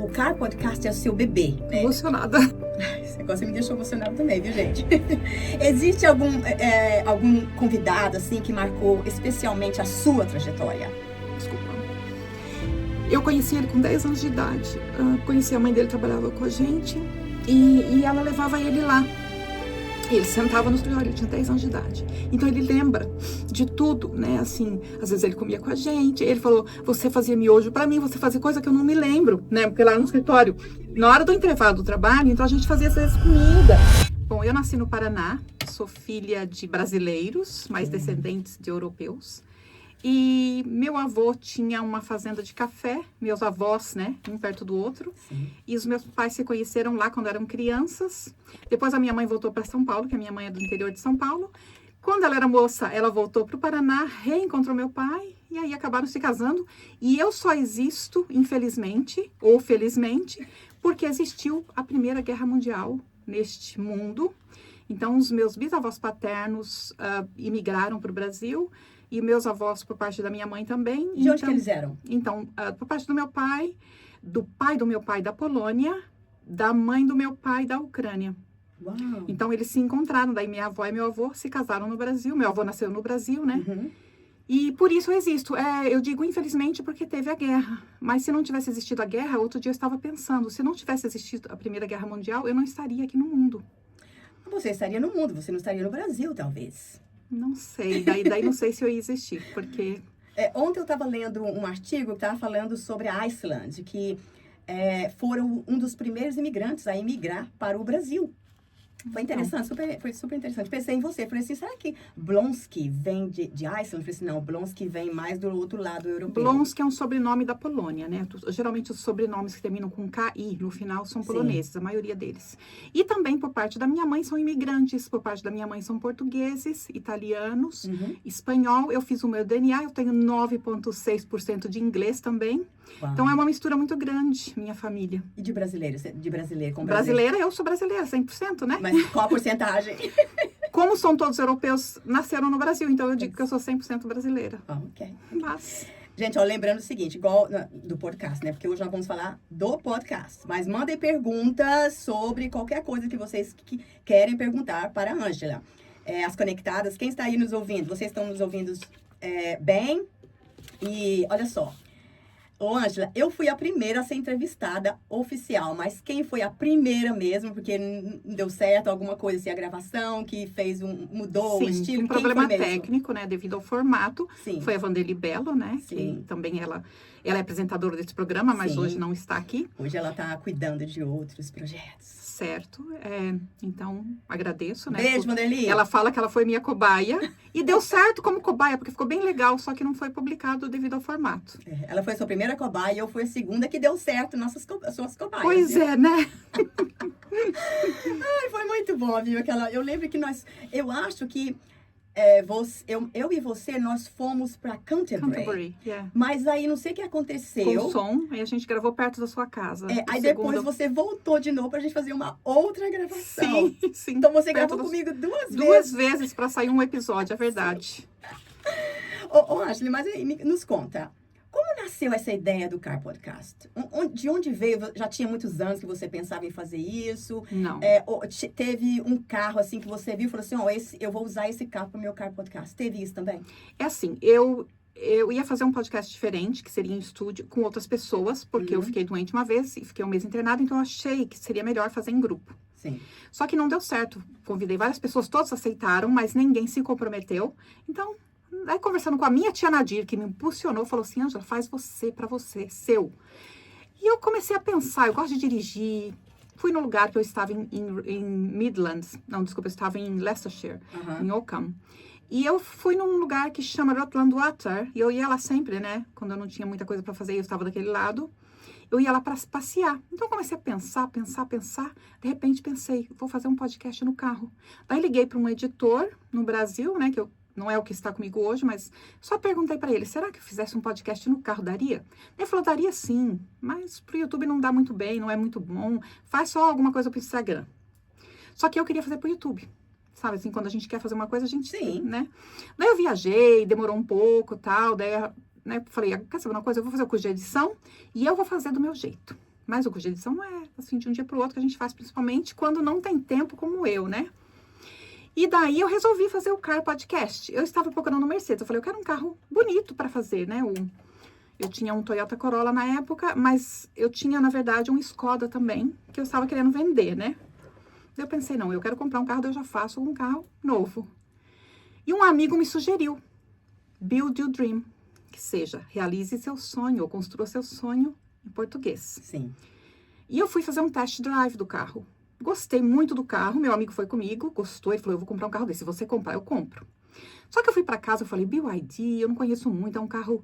o Car Podcast é o seu bebê. Emocionada. Esse negócio me deixou emocionada também, viu, gente? Existe algum convidado, assim, que marcou especialmente a sua trajetória? Desculpa. Eu conheci ele com 10 anos de idade. Conheci a mãe dele, trabalhava com a gente. E ela levava ele lá. Ele sentava no escritório, ele tinha 10 anos de idade. Então ele lembra de tudo, né? Assim, às vezes ele comia com a gente. Ele falou, você fazia miojo pra mim, você fazia coisa que eu não me lembro, né? Porque lá no escritório, na hora do intervalo do trabalho, então a gente fazia às vezes comida. Bom, eu nasci no Paraná, sou filha de brasileiros, mas descendentes de europeus. E meu avô tinha uma fazenda de café, meus avós, né, um perto do outro. Sim. E os meus pais se conheceram lá quando eram crianças. Depois a minha mãe voltou para São Paulo, que a minha mãe é do interior de São Paulo. Quando ela era moça, ela voltou para o Paraná, reencontrou meu pai e aí acabaram se casando. E eu só existo, infelizmente, ou felizmente, porque existiu a Primeira Guerra Mundial neste mundo. Então, os meus bisavós paternos imigraram para o Brasil. E meus avós, por parte da minha mãe também. De onde que eles eram? Então, por parte do meu pai, do pai do meu pai da Polônia, da mãe do meu pai da Ucrânia. Uau. Então, eles se encontraram. Daí, minha avó e meu avô se casaram no Brasil. Meu avô nasceu no Brasil, né? Uhum. E por isso eu existo. Eu digo infelizmente porque teve a guerra. Mas se não tivesse existido a guerra, outro dia eu estava pensando, se não tivesse existido a Primeira Guerra Mundial, eu não estaria aqui no mundo. Você estaria no mundo, você não estaria no Brasil, talvez. Não sei, daí não sei se eu ia existir, porque... Ontem eu estava lendo um artigo que estava falando sobre a Iceland, que foram um dos primeiros imigrantes a emigrar para o Brasil. Foi interessante, foi super interessante. Pensei em você, falei assim, será que Blonsky vem de Iceland? Falei assim, não, Blonsky vem mais do outro lado europeu. Blonsky é um sobrenome da Polônia, né? Geralmente os sobrenomes que terminam com KI no final são poloneses, a maioria deles. E também por parte da minha mãe são imigrantes, por parte da minha mãe são portugueses, italianos, espanhol. Eu fiz o meu DNA, eu tenho 9,6% de inglês também. Uau. Então é uma mistura muito grande, minha família. E de brasileiro com brasileiro? Brasileira, eu sou brasileira, 100%, né? Mas qual a porcentagem? Como são todos europeus, nasceram no Brasil, então eu digo que eu sou 100% brasileira. Ok. Mas... Gente, ó, lembrando o seguinte, igual do podcast, né? Porque hoje nós vamos falar do podcast. Mas mandem perguntas sobre qualquer coisa que vocês querem perguntar para a Ângela. As conectadas, quem está aí nos ouvindo? Vocês estão nos ouvindo bem? E olha só. Ô, Ângela, eu fui a primeira a ser entrevistada oficial, mas quem foi a primeira mesmo, porque não deu certo, alguma coisa assim, a gravação que fez mudou o estilo? Um problema técnico, né, devido ao formato. Sim. Foi a Vanderly Bello, né, Sim. que também ela é apresentadora desse programa, mas Sim. hoje não está aqui. Hoje ela está cuidando de outros projetos. Certo, então agradeço, né. Beijo, Vanderly. Ela fala que ela foi minha cobaia e deu certo como cobaia, porque ficou bem legal, só que não foi publicado devido ao formato. Ela foi a sua primeira cobaia e eu fui a segunda que deu certo, suas cobaias. Pois viu? é, né? Ai, foi muito bom, viu? Eu lembro que eu acho que eu e você, nós fomos pra Canterbury. Yeah. Mas aí, não sei o que aconteceu. Com som, aí a gente gravou perto da sua casa. Aí depois você voltou de novo pra gente fazer uma outra gravação. Sim. Então você Perto gravou comigo duas Duas vezes pra sair um episódio, é verdade. Ô, Ashley, mas aí, nos conta. Como nasceu essa ideia do Car Podcast? De onde veio? Já tinha muitos anos que você pensava em fazer isso? Não. Teve um carro assim que você viu e falou assim, eu vou usar esse carro para o meu Car Podcast. Teve isso também? É assim, eu ia fazer um podcast diferente, que seria em estúdio, com outras pessoas, porque eu fiquei doente uma vez e fiquei um mês internada, então eu achei que seria melhor fazer em grupo. Sim. Só que não deu certo. Convidei várias pessoas, todos aceitaram, mas ninguém se comprometeu. Então... Aí, conversando com a minha tia Nadir, que me impulsionou, falou assim, Ângela, faz você, pra você, seu. E eu comecei a pensar, eu gosto de dirigir. Fui no lugar que eu estava em Midlands. Não, desculpa, eu estava em Leicestershire, em Oakham. E eu fui num lugar que chama Rutland Water. E eu ia lá sempre, né? Quando eu não tinha muita coisa pra fazer, eu estava daquele lado. Eu ia lá pra passear. Então, eu comecei a pensar. De repente, pensei, vou fazer um podcast no carro. Daí, liguei para um editor no Brasil, né? Que não é o que está comigo hoje, mas só perguntei para ele, será que eu fizesse um podcast no carro, daria? Ele falou, daria sim, mas pro YouTube não dá muito bem, não é muito bom, faz só alguma coisa pro Instagram. Só que eu queria fazer pro YouTube, sabe, assim, quando a gente quer fazer uma coisa, a gente, sim, né? Daí eu viajei, demorou um pouco, tal, daí, né, falei, quer saber uma coisa, eu vou fazer o curso de edição e eu vou fazer do meu jeito. Mas o curso de edição não é assim de um dia para o outro que a gente faz, principalmente quando não tem tempo como eu, né? E daí eu resolvi fazer o Car Podcast. Eu estava procurando no Mercedes. Eu falei, eu quero um carro bonito para fazer, né? Eu tinha um Toyota Corolla na época, mas eu tinha, na verdade, um Skoda também, que eu estava querendo vender, né? Eu pensei, não, eu quero comprar um carro, daí eu já faço um carro novo. E um amigo me sugeriu, Build Your Dream, que seja, realize seu sonho, ou construa seu sonho em português. Sim. E eu fui fazer um test drive do carro. Gostei muito do carro, meu amigo foi comigo, gostou, ele falou, eu vou comprar um carro desse, se você comprar, eu compro. Só que eu fui pra casa, eu falei, BYD, eu não conheço muito, é um carro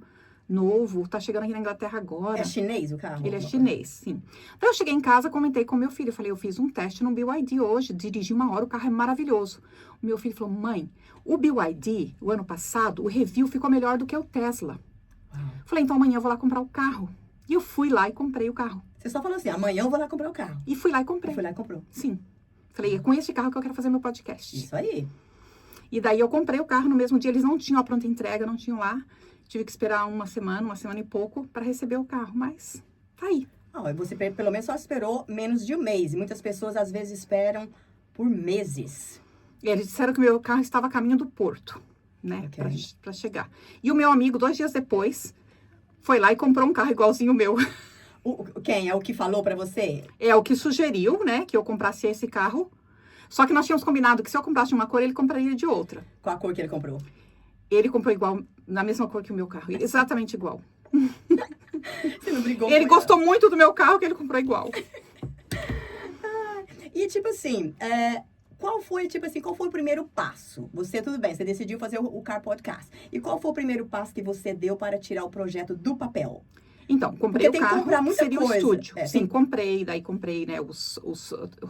novo, tá chegando aqui na Inglaterra agora. É chinês o carro? Ele é chinês, sim. Então, eu cheguei em casa, comentei com meu filho, eu falei, eu fiz um teste no BYD hoje, dirigi 1 hora, o carro é maravilhoso. O meu filho falou, mãe, o BYD, o ano passado, o review ficou melhor do que o Tesla. Falei, então amanhã eu vou lá comprar o carro. E eu fui lá e comprei o carro. Você só falou assim, amanhã eu vou lá comprar o carro. E fui lá e comprei. Foi lá e comprou. Sim. Falei, é com esse carro que eu quero fazer meu podcast. Isso aí. E daí eu comprei o carro no mesmo dia, eles não tinham a pronta entrega, não tinham lá. Tive que esperar uma semana e pouco para receber o carro, mas tá aí. Você pelo menos só esperou menos de um mês. E muitas pessoas às vezes esperam por meses. E eles disseram que o meu carro estava a caminho do porto, né, para chegar. E o meu amigo, 2 dias depois, foi lá e comprou um carro igualzinho o meu. Quem? É o que falou pra você? É o que sugeriu, né, que eu comprasse esse carro. Só que nós tínhamos combinado que se eu comprasse de uma cor, ele compraria de outra. Qual a cor que ele comprou? Ele comprou igual, na mesma cor que o meu carro. Exatamente igual. Você não brigou Ele gostou muito do meu carro, que ele comprou igual. E, tipo assim, qual foi o primeiro passo? Tudo bem, você decidiu fazer o Car Podcast. E qual foi o primeiro passo que você deu para tirar o projeto do papel? Então, comprei o carro, seria o estúdio. Sim, comprei, né, os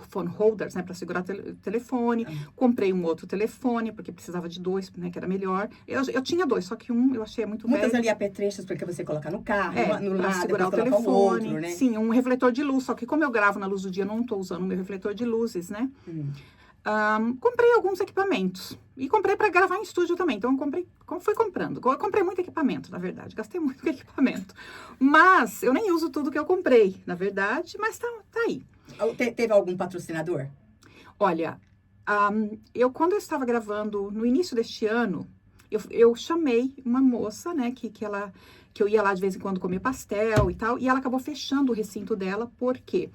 phone holders, né, para segurar o telefone. Comprei um outro telefone, porque precisava de 2, né, que era melhor. Eu tinha 2, só que um eu achei muito muitas velho. ali apetrechos para você colocar no carro, no para lado, segurar o telefone. O outro, né? Sim, um refletor de luz, só que como eu gravo na luz do dia, não estou usando o meu refletor de luzes, né? Comprei alguns equipamentos. E comprei para gravar em estúdio também. Então, fui comprando. Eu comprei muito equipamento, na verdade. Gastei muito com equipamento. Mas, eu nem uso tudo que eu comprei, na verdade. Mas tá aí. Teve algum patrocinador? Olha, quando eu estava gravando, no início deste ano, eu chamei uma moça, né, que eu ia lá de vez em quando comer pastel e tal. E ela acabou fechando o recinto dela. Por quê?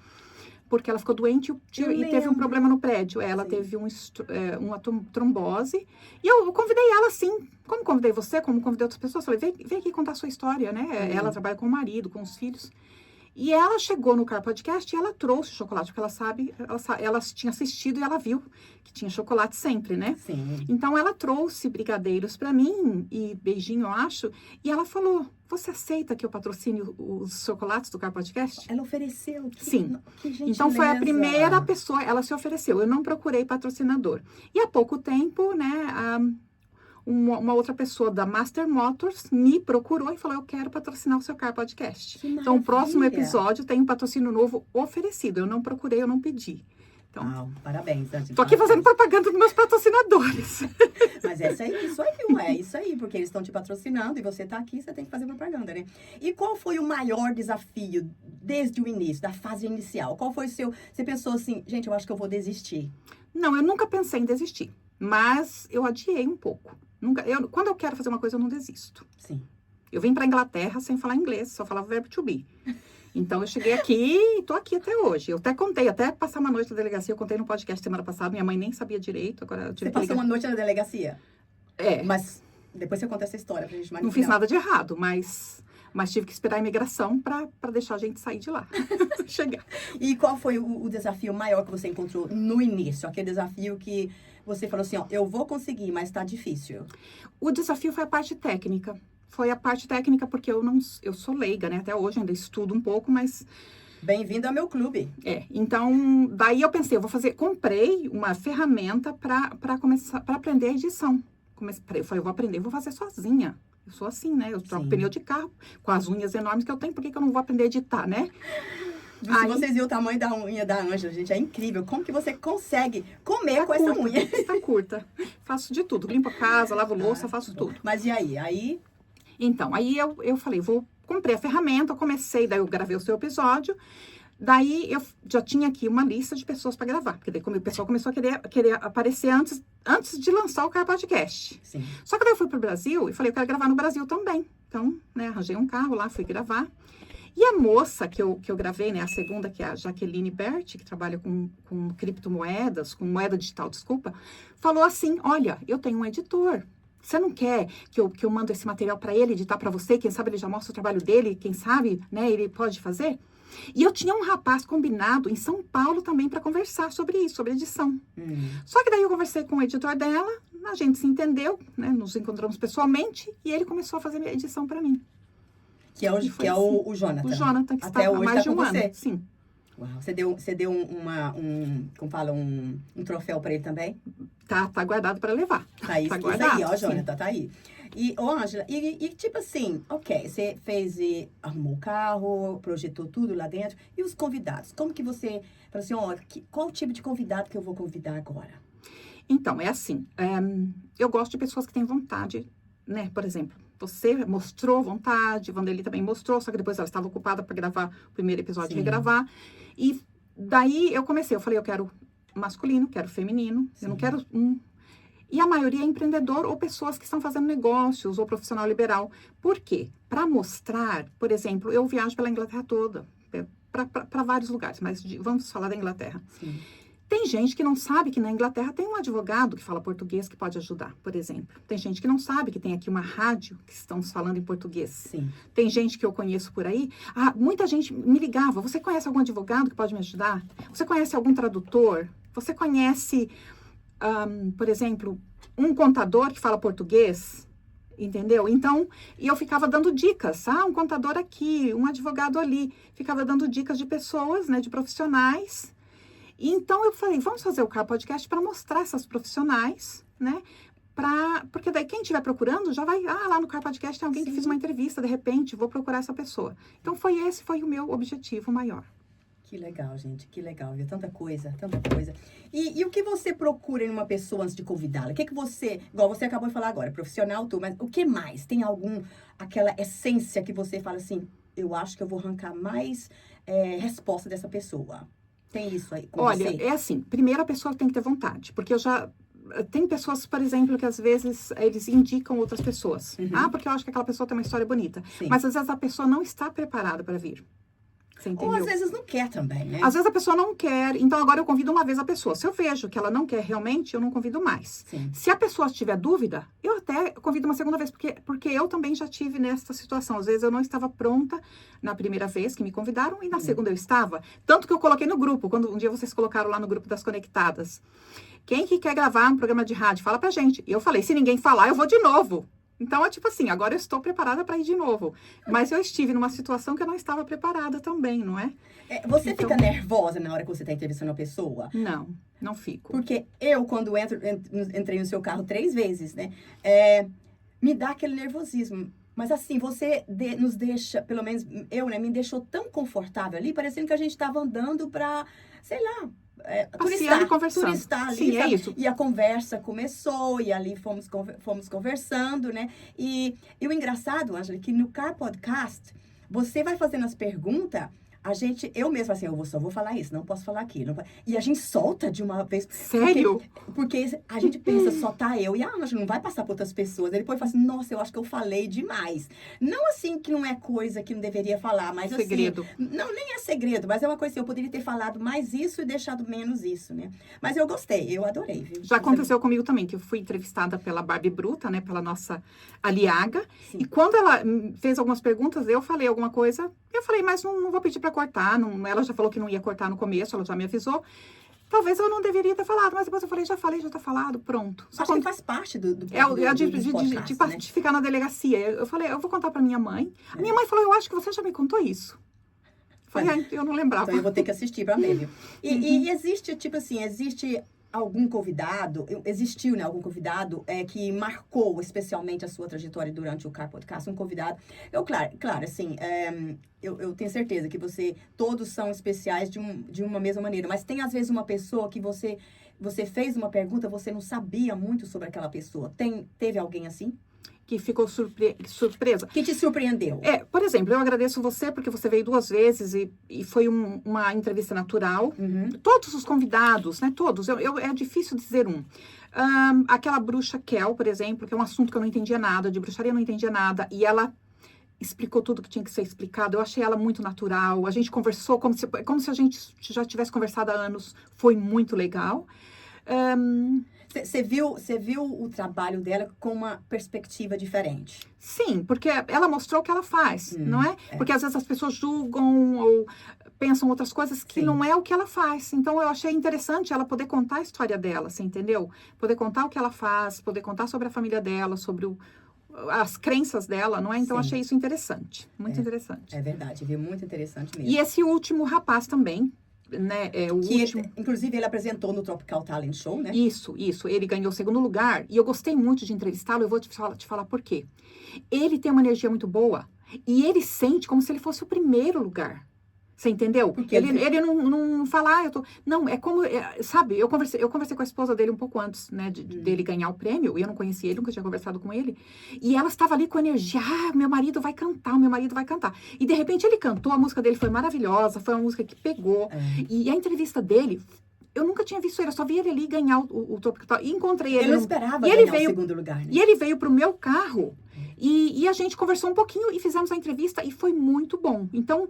Porque ela ficou doente e teve um problema no prédio. Ela teve uma trombose. E eu convidei ela, sim. Como convidei você, como convidei outras pessoas. Falei, vem aqui contar a sua história, né? Ela trabalha com o marido, com os filhos. E ela chegou no Car Podcast e ela trouxe chocolate. Porque ela tinha assistido e ela viu que tinha chocolate sempre, né? Sim. Então, ela trouxe brigadeiros pra mim. E beijinho, eu acho. E ela falou, você aceita que eu patrocine os chocolates do Car Podcast? Ela ofereceu? Sim. Que gentileza. Então, foi a primeira pessoa, ela se ofereceu. Eu não procurei patrocinador. E há pouco tempo, né, uma outra pessoa da Master Motors me procurou e falou, eu quero patrocinar o seu Car Podcast. Então, o próximo episódio tem um patrocínio novo oferecido. Eu não procurei, eu não pedi. Então, parabéns. Tô aqui fazendo propaganda dos meus patrocinadores. Mas isso aí, porque eles estão te patrocinando e você tá aqui, você tem que fazer propaganda, né? E qual foi o maior desafio desde o início, da fase inicial? Qual foi o seu... Você pensou assim, gente, eu acho que eu vou desistir. Não, eu nunca pensei em desistir, mas eu adiei um pouco. Quando eu quero fazer uma coisa, eu não desisto. Sim. Eu vim pra Inglaterra sem falar inglês, só falava verbo to be. Então, eu cheguei aqui e tô aqui até hoje. Eu até contei, até passar uma noite na delegacia, eu contei no podcast semana passada, minha mãe nem sabia direito. Agora eu tive Você passou uma noite na delegacia? É. Mas depois você conta essa história pra gente mais. Não fiz nada de errado, mas tive que esperar a imigração pra deixar a gente sair de lá. Chegar. E qual foi o desafio maior que você encontrou no início? Aquele desafio que você falou assim, eu vou conseguir, mas tá difícil. O desafio foi a parte técnica. Foi a parte técnica porque eu sou leiga, né? Até hoje ainda estudo um pouco, mas... Bem-vindo ao meu clube. Então, daí eu pensei, comprei uma ferramenta para começar, para aprender a edição. Eu falei, eu vou aprender, vou fazer sozinha. Eu sou assim, né? Eu troco pneu de carro com as unhas enormes que eu tenho, por que eu não vou aprender a editar, né? Se vocês viram o tamanho da unha da Ângela, gente, é incrível. Como que você consegue comer com essa unha? Tá curta. Faço de tudo. Limpo a casa, lavo louça, faço tudo. Mas e aí? Então, aí eu falei, comprei a ferramenta, daí eu gravei o seu episódio. Daí, eu já tinha aqui uma lista de pessoas para gravar. Porque daí o pessoal começou a querer aparecer antes de lançar o Car Podcast. Sim. Só que daí eu fui pro Brasil e falei, eu quero gravar no Brasil também. Então, né, arranjei um carro lá, fui gravar. E a moça que eu gravei, né, a segunda, que é a Jaqueline Berti, que trabalha com criptomoedas, com moeda digital, desculpa, falou assim, olha, eu tenho um editor. Você não quer que eu mando esse material para ele editar para você? Quem sabe ele já mostra o trabalho dele, quem sabe, né, ele pode fazer? E eu tinha um rapaz combinado em São Paulo também para conversar sobre isso, sobre edição. Só que daí eu conversei com o editor dela, a gente se entendeu, né, nos encontramos pessoalmente e ele começou a fazer a edição para mim. Que é o Jonathan. O Jonathan, que até está hoje há mais tá de com um você. ano. Sim. Uau, você deu como fala, um troféu para ele também? Tá guardado para levar. Tá aí, Tá isso guardado, aí, ó, sim. Jonathan, tá aí. E, ô, Ângela, tipo assim, ok, você arrumou o carro, projetou tudo lá dentro. E os convidados? Como que você, falou assim, ó, qual o tipo de convidado que eu vou convidar agora? Então, é assim, eu gosto de pessoas que têm vontade, né? Por exemplo, você mostrou vontade, Vanderly também mostrou, só que depois ela estava ocupada para gravar o primeiro episódio e regravar. E daí eu falei, eu quero masculino, quero feminino, eu não quero E a maioria é empreendedor ou pessoas que estão fazendo negócios ou profissional liberal. Por quê? Para mostrar, por exemplo, eu viajo pela Inglaterra toda, para vários lugares, mas vamos falar da Inglaterra. Sim. Tem gente que não sabe que na Inglaterra tem um advogado que fala português que pode ajudar, por exemplo. Tem gente que não sabe que tem aqui uma rádio que estamos falando em português. Sim. Tem gente que eu conheço por aí. Muita gente me ligava. Você conhece algum advogado que pode me ajudar? Você conhece algum tradutor? Você conhece, por exemplo, um contador que fala português? Entendeu? Então, e eu ficava dando dicas. Um contador aqui, um advogado ali. Ficava dando dicas de pessoas, né, de profissionais. Então, eu falei, vamos fazer o Car Podcast para mostrar essas profissionais, né? Porque daí quem estiver procurando já vai, lá no Car Podcast tem alguém que fez uma entrevista, de repente, vou procurar essa pessoa. Então, esse foi o meu objetivo maior. Que legal, gente, que legal, viu? Tanta coisa, tanta coisa. E o que você procura em uma pessoa antes de convidá-la? O que você, igual você acabou de falar agora, profissional, mas o que mais? Tem aquela essência que você fala assim, eu acho que eu vou arrancar mais resposta dessa pessoa? Tem isso aí com você? Olha, é assim, primeiro a pessoa tem que ter vontade, porque tem pessoas, por exemplo, que às vezes eles indicam outras pessoas. Porque eu acho que aquela pessoa tem uma história bonita. Sim. Mas às vezes a pessoa não está preparada para vir. Você entendeu? Ou às vezes não quer também, né? Às vezes a pessoa não quer, então agora eu convido uma vez a pessoa. Se eu vejo que ela não quer realmente, eu não convido mais. Sim. Se a pessoa tiver dúvida, eu até convido uma segunda vez, porque eu também já tive nessa situação. Às vezes eu não estava pronta na primeira vez que me convidaram e na segunda eu estava. Tanto que eu coloquei no grupo, quando um dia vocês colocaram lá no grupo das Conectadas. Quem que quer gravar um programa de rádio, fala pra gente. E eu falei, se ninguém falar, eu vou de novo. Então, é tipo assim, agora eu estou preparada para ir de novo. Mas eu estive numa situação que eu não estava preparada também, não é? Você fica nervosa na hora que você está entrevistando uma pessoa? Não fico. Porque eu, quando entrei no seu carro 3 vezes, né? Me dá aquele nervosismo. Mas assim, você nos deixa, pelo menos eu, né? Me deixou tão confortável ali, parecendo que a gente estava andando para, sei lá... turistar ali, sim, é isso. E a conversa começou, e ali fomos conversando, né? E o engraçado, Ângela, que no Car Podcast, você vai fazendo as perguntas, eu mesma assim, eu só vou falar isso, não posso falar aquilo. E a gente solta de uma vez. Sério? Porque a gente pensa, só tá eu e a Ângela, não vai passar para outras pessoas. Aí depois fala assim, nossa, eu acho que eu falei demais. Não assim que não é coisa que não deveria falar, mas segredo. Assim... Não, nem é segredo, mas é uma coisa assim, eu poderia ter falado mais isso e deixado menos isso, né? Mas eu gostei, eu adorei, viu? Já aconteceu comigo também, que eu fui entrevistada pela Barbie Bruta, né? Pela nossa Aliaga. Sim. E quando ela fez algumas perguntas, eu falei alguma coisa, eu falei, mas não vou pedir para cortar, ela já falou que não ia cortar no começo, ela já me avisou. Talvez eu não deveria ter falado, mas depois eu falei, já tá falado, pronto. Acho que faz parte do de né? ficar na delegacia. Eu falei, eu vou contar pra minha mãe. A minha mãe falou, eu acho que você já me contou isso. Eu falei, eu não lembrava. Então eu vou ter que assistir pra ver, viu? E existe, tipo assim, algum convidado, existiu, né, algum convidado que marcou especialmente a sua trajetória durante o Car Podcast, um convidado, claro, assim, eu tenho certeza que todos são especiais de uma mesma maneira, mas tem às vezes uma pessoa que você fez uma pergunta, você não sabia muito sobre aquela pessoa, teve alguém assim? que ficou surpresa. Que te surpreendeu? Por exemplo, eu agradeço você porque você veio 2 vezes e foi uma entrevista natural. Todos os convidados, né? Todos. É difícil dizer um. Aquela bruxa Kel, por exemplo, que é um assunto que eu não entendia nada, de bruxaria eu não entendia nada, e ela explicou tudo que tinha que ser explicado. Eu achei ela muito natural. A gente conversou como se a gente já tivesse conversado há anos. Foi muito legal. Você viu o trabalho dela com uma perspectiva diferente? Sim, porque ela mostrou o que ela faz, não é? Porque às vezes as pessoas julgam ou pensam outras coisas que não é o que ela faz. Então, eu achei interessante ela poder contar a história dela, você entendeu? Poder contar o que ela faz, poder contar sobre a família dela, sobre as crenças dela, não é? Então, eu achei isso interessante, muito interessante. É verdade, viu? Muito interessante mesmo. E esse último rapaz também, né? Inclusive, ele apresentou no Tropical Talent Show, né? Isso. Ele ganhou o 2º lugar. E eu gostei muito de entrevistá-lo. Eu vou te falar por quê. Ele tem uma energia muito boa. E ele sente como se ele fosse o 1º lugar. Você entendeu? Porque ele não fala, eu tô... Não, é como... sabe, eu conversei com a esposa dele um pouco antes, né? Dele ganhar o prêmio. E eu não conhecia ele, nunca tinha conversado com ele. E ela estava ali com energia. Meu marido vai cantar, meu marido vai cantar. E, de repente, ele cantou. A música dele foi maravilhosa. Foi uma música que pegou. E a entrevista dele... Eu nunca tinha visto ele, eu só vi ele ali ganhar o Tropical. E encontrei ele. Eu não esperava ganhar o 2º lugar, né? E ele veio pro meu carro. E a gente conversou um pouquinho e fizemos a entrevista. E foi muito bom. Então...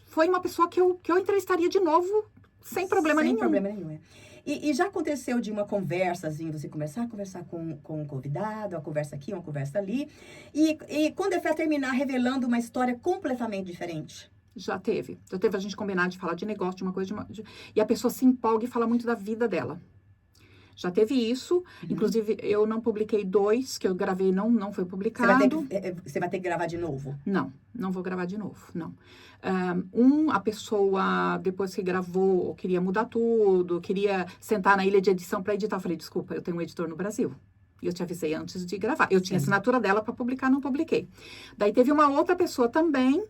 foi uma pessoa que eu entrevistaria de novo, sem problema nenhum. Sem problema nenhum, E já aconteceu de uma conversazinha, você conversar com um convidado, uma conversa aqui, uma conversa ali, e quando é pra terminar, revelando uma história completamente diferente? Já teve a gente combinar de falar de negócio, de uma coisa, e a pessoa se empolga e fala muito da vida dela. Já teve isso, inclusive eu não publiquei 2, que eu gravei, não foi publicado. Você vai ter que gravar de novo? Não vou gravar de novo, não. A pessoa, depois que gravou, queria mudar tudo, queria sentar na ilha de edição para editar. Eu falei, desculpa, eu tenho um editor no Brasil. E eu te avisei antes de gravar. Eu tinha assinatura dela para publicar, não publiquei. Daí teve uma outra pessoa também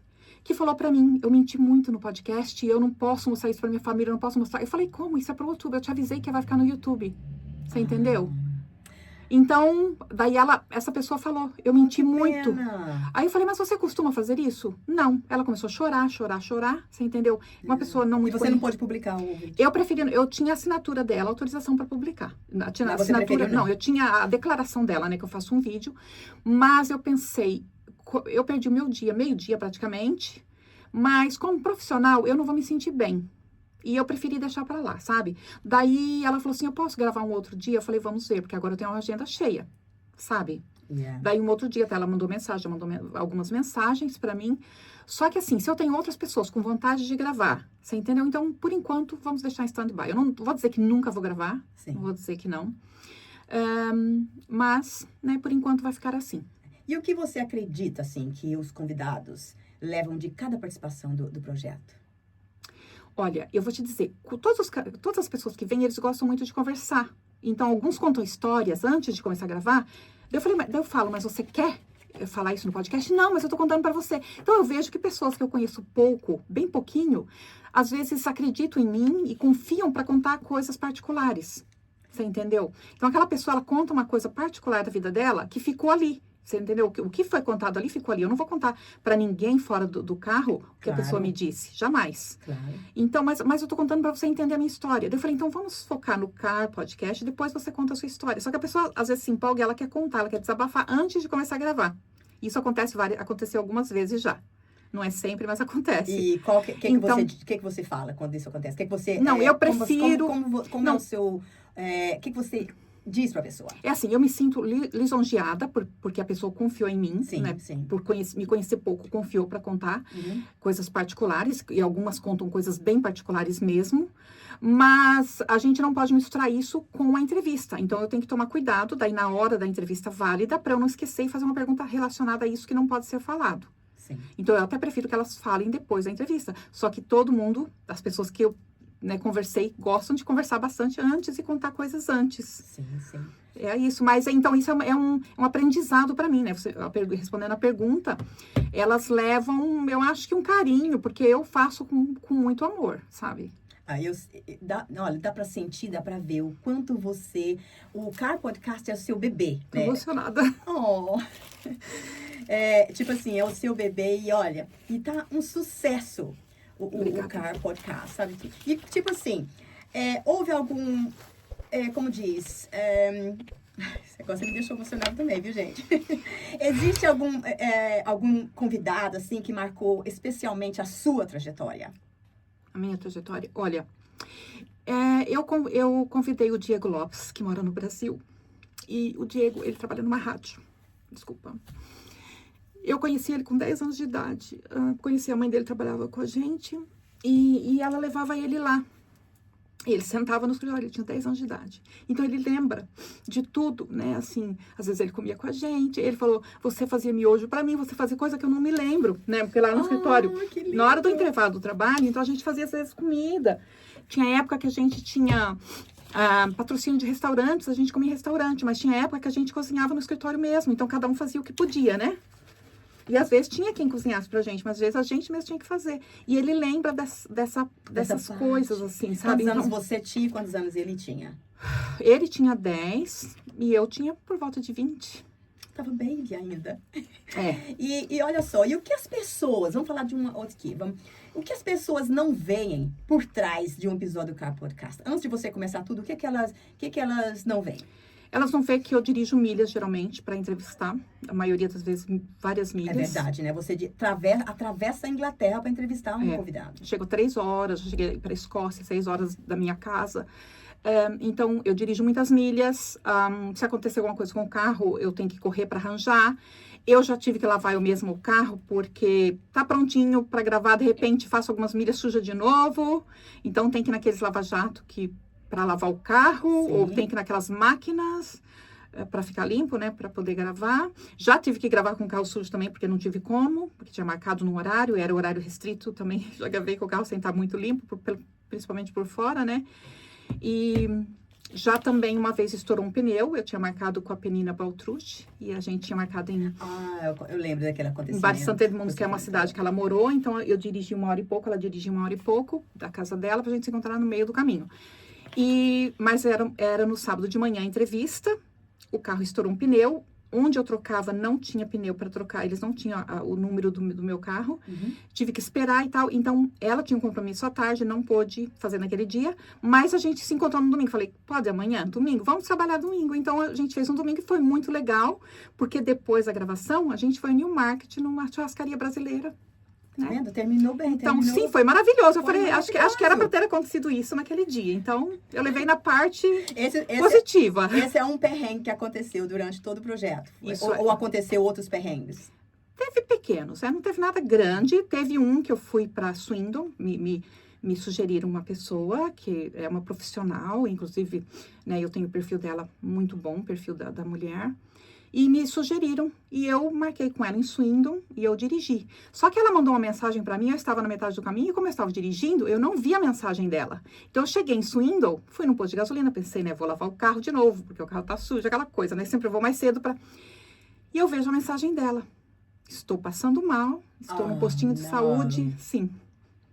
que falou pra mim, eu menti muito no podcast, eu não posso mostrar isso pra minha família, eu não posso mostrar. Eu falei, como? Isso é pro YouTube, eu te avisei que vai ficar no YouTube. Você entendeu? Então, daí essa pessoa falou, eu menti muito. Aí eu falei, mas você costuma fazer isso? Não. Ela começou a chorar, você entendeu? Uma pessoa não muito... E você não pode publicar o vídeo? Eu tinha a assinatura dela, autorização para publicar. Tinha assinatura, não, eu tinha a declaração dela, né, que eu faço um vídeo, mas eu pensei, eu perdi o meu dia, meio-dia praticamente, mas como profissional, eu não vou me sentir bem. E eu preferi deixar pra lá, sabe? Daí ela falou assim, eu posso gravar um outro dia? Eu falei, vamos ver, porque agora eu tenho uma agenda cheia, sabe? Daí um outro dia, ela mandou algumas mensagens pra mim. Só que assim, se eu tenho outras pessoas com vontade de gravar, você entendeu? Então, por enquanto, vamos deixar em stand-by. Eu não vou dizer que nunca vou gravar, não vou dizer que não. Mas, né, por enquanto vai ficar assim. E o que você acredita, assim, que os convidados levam de cada participação do projeto? Olha, eu vou te dizer, todas as pessoas que vêm, eles gostam muito de conversar. Então, alguns contam histórias antes de começar a gravar. Daí eu falo, mas você quer falar isso no podcast? Não, mas eu tô contando pra você. Então, eu vejo que pessoas que eu conheço pouco, bem pouquinho, às vezes acreditam em mim e confiam pra contar coisas particulares. Você entendeu? Então, aquela pessoa, ela conta uma coisa particular da vida dela que ficou ali. Você entendeu? O que foi contado ali ficou ali. Eu não vou contar pra ninguém fora do carro o que a pessoa me disse. Jamais. Claro. Então, mas eu tô contando pra você entender a minha história. Daí eu falei, então vamos focar no podcast e depois você conta a sua história. Só que a pessoa, às vezes, se empolga e ela quer contar, ela quer desabafar antes de começar a gravar. Isso aconteceu algumas vezes já. Não é sempre, mas acontece. E o que você fala quando isso acontece? O que você... Não, eu prefiro... Como é o seu... O que você... diz pra pessoa? É assim, eu me sinto lisonjeada porque a pessoa confiou em mim, né? Sim. Por me conhecer pouco, confiou pra contar coisas particulares, e algumas contam coisas bem particulares mesmo, mas a gente não pode misturar isso com a entrevista. Então, eu tenho que tomar cuidado, daí na hora da entrevista válida, pra eu não esquecer e fazer uma pergunta relacionada a isso que não pode ser falado. Sim. Então, eu até prefiro que elas falem depois da entrevista. Só que todo mundo, as pessoas que eu conversei, gostam de conversar bastante antes e contar coisas antes. Sim. É isso, mas então isso é um aprendizado para mim, né? Respondendo a pergunta, elas levam, eu acho que um carinho, porque eu faço com muito amor, sabe? Aí olha, dá pra sentir, dá pra ver o quanto o Car Podcast é o seu bebê, Tô né? emocionada. Oh, tipo assim, é o seu bebê e olha, e tá um sucesso o Car Podcast, sabe? E tipo assim, houve algum, como diz, esse negócio me deixou emocionado também, viu, gente? Existe algum convidado, assim, que marcou especialmente a sua trajetória? A minha trajetória? Olha, eu convidei o Diego Lopes, que mora no Brasil. E o Diego, ele trabalha numa rádio. Desculpa. Eu conheci ele com 10 anos de idade. Conheci a mãe dele, trabalhava com a gente. E ela levava ele lá. Ele sentava no escritório, ele tinha 10 anos de idade. Então, ele lembra de tudo, né? Assim, às vezes ele comia com a gente. Ele falou, você fazia miojo pra mim, você fazia coisa que eu não me lembro, né? Porque lá no escritório, na hora do intervalo do trabalho, então a gente fazia, às vezes, comida. Tinha época que a gente tinha patrocínio de restaurantes, a gente comia em restaurante. Mas tinha época que a gente cozinhava no escritório mesmo. Então, cada um fazia o que podia, né? E às vezes tinha quem cozinhasse pra gente, mas às vezes a gente mesmo tinha que fazer. E ele lembra dessas coisas, assim, sabe? Quantos anos você tinha e quantos anos ele tinha? Ele tinha 10 e eu tinha por volta de 20. Tava baby ainda. É. E olha só, e o que as pessoas, vamos falar de uma outra aqui, o que as pessoas não veem por trás de um episódio do Car Podcast? Antes de você começar tudo, o que elas não veem? Elas vão ver que eu dirijo milhas, geralmente, para entrevistar. A maioria das vezes, várias milhas. É verdade, né? Você atravessa a Inglaterra para entrevistar um convidado. Chego 3 horas, eu cheguei para a Escócia, 6 horas da minha casa. Então, eu dirijo muitas milhas. Se acontecer alguma coisa com o carro, eu tenho que correr para arranjar. Eu já tive que lavar eu mesmo o carro, porque tá prontinho para gravar. De repente, faço algumas milhas, suja de novo. Então, tem que ir naqueles lava-jato para lavar o carro, Sim. ou tem que ir naquelas máquinas para ficar limpo, né, para poder gravar. Já tive que gravar com o carro sujo também, porque não tive como, porque tinha marcado num horário, era horário restrito também. Já gravei com o carro sem estar muito limpo, principalmente por fora, né. E já também uma vez estourou um pneu, eu tinha marcado com a Penina Baltrucci, e a gente tinha marcado eu lembro daquele acontecimento. Em Bar de Santo Edmundo, que é uma cidade que ela morou, então eu dirigi 1 hora e pouco, ela dirigiu 1 hora e pouco da casa dela, pra gente se encontrar no meio do caminho. Mas era no sábado de manhã a entrevista, o carro estourou um pneu, onde eu trocava não tinha pneu para trocar, eles não tinham o número do meu carro, tive que esperar e tal, então ela tinha um compromisso à tarde, não pôde fazer naquele dia, mas a gente se encontrou no domingo, falei, pode amanhã, domingo, vamos trabalhar domingo, então a gente fez um domingo e foi muito legal, porque depois da gravação, a gente foi em Newmarket, numa churrascaria brasileira. Tá vendo? Terminou bem. Então, sim, foi maravilhoso. Eu falei, acho que era para ter acontecido isso naquele dia. Então, eu levei na parte positiva. Esse é um perrengue que aconteceu durante todo o projeto. Ou aconteceu outros perrengues? Teve pequenos, não teve nada grande. Teve um que eu fui para Swindon, me sugeriram uma pessoa que é uma profissional, inclusive, né, eu tenho o perfil dela muito bom, o perfil da mulher. E me sugeriram, e eu marquei com ela em Swindon, e eu dirigi. Só que ela mandou uma mensagem para mim, eu estava na metade do caminho, e como eu estava dirigindo, eu não vi a mensagem dela. Então, eu cheguei em Swindon, fui no posto de gasolina, pensei, né, vou lavar o carro de novo, porque o carro tá sujo, aquela coisa, né, sempre eu vou mais cedo E eu vejo a mensagem dela. Estou passando mal, estou no postinho de saúde, sim.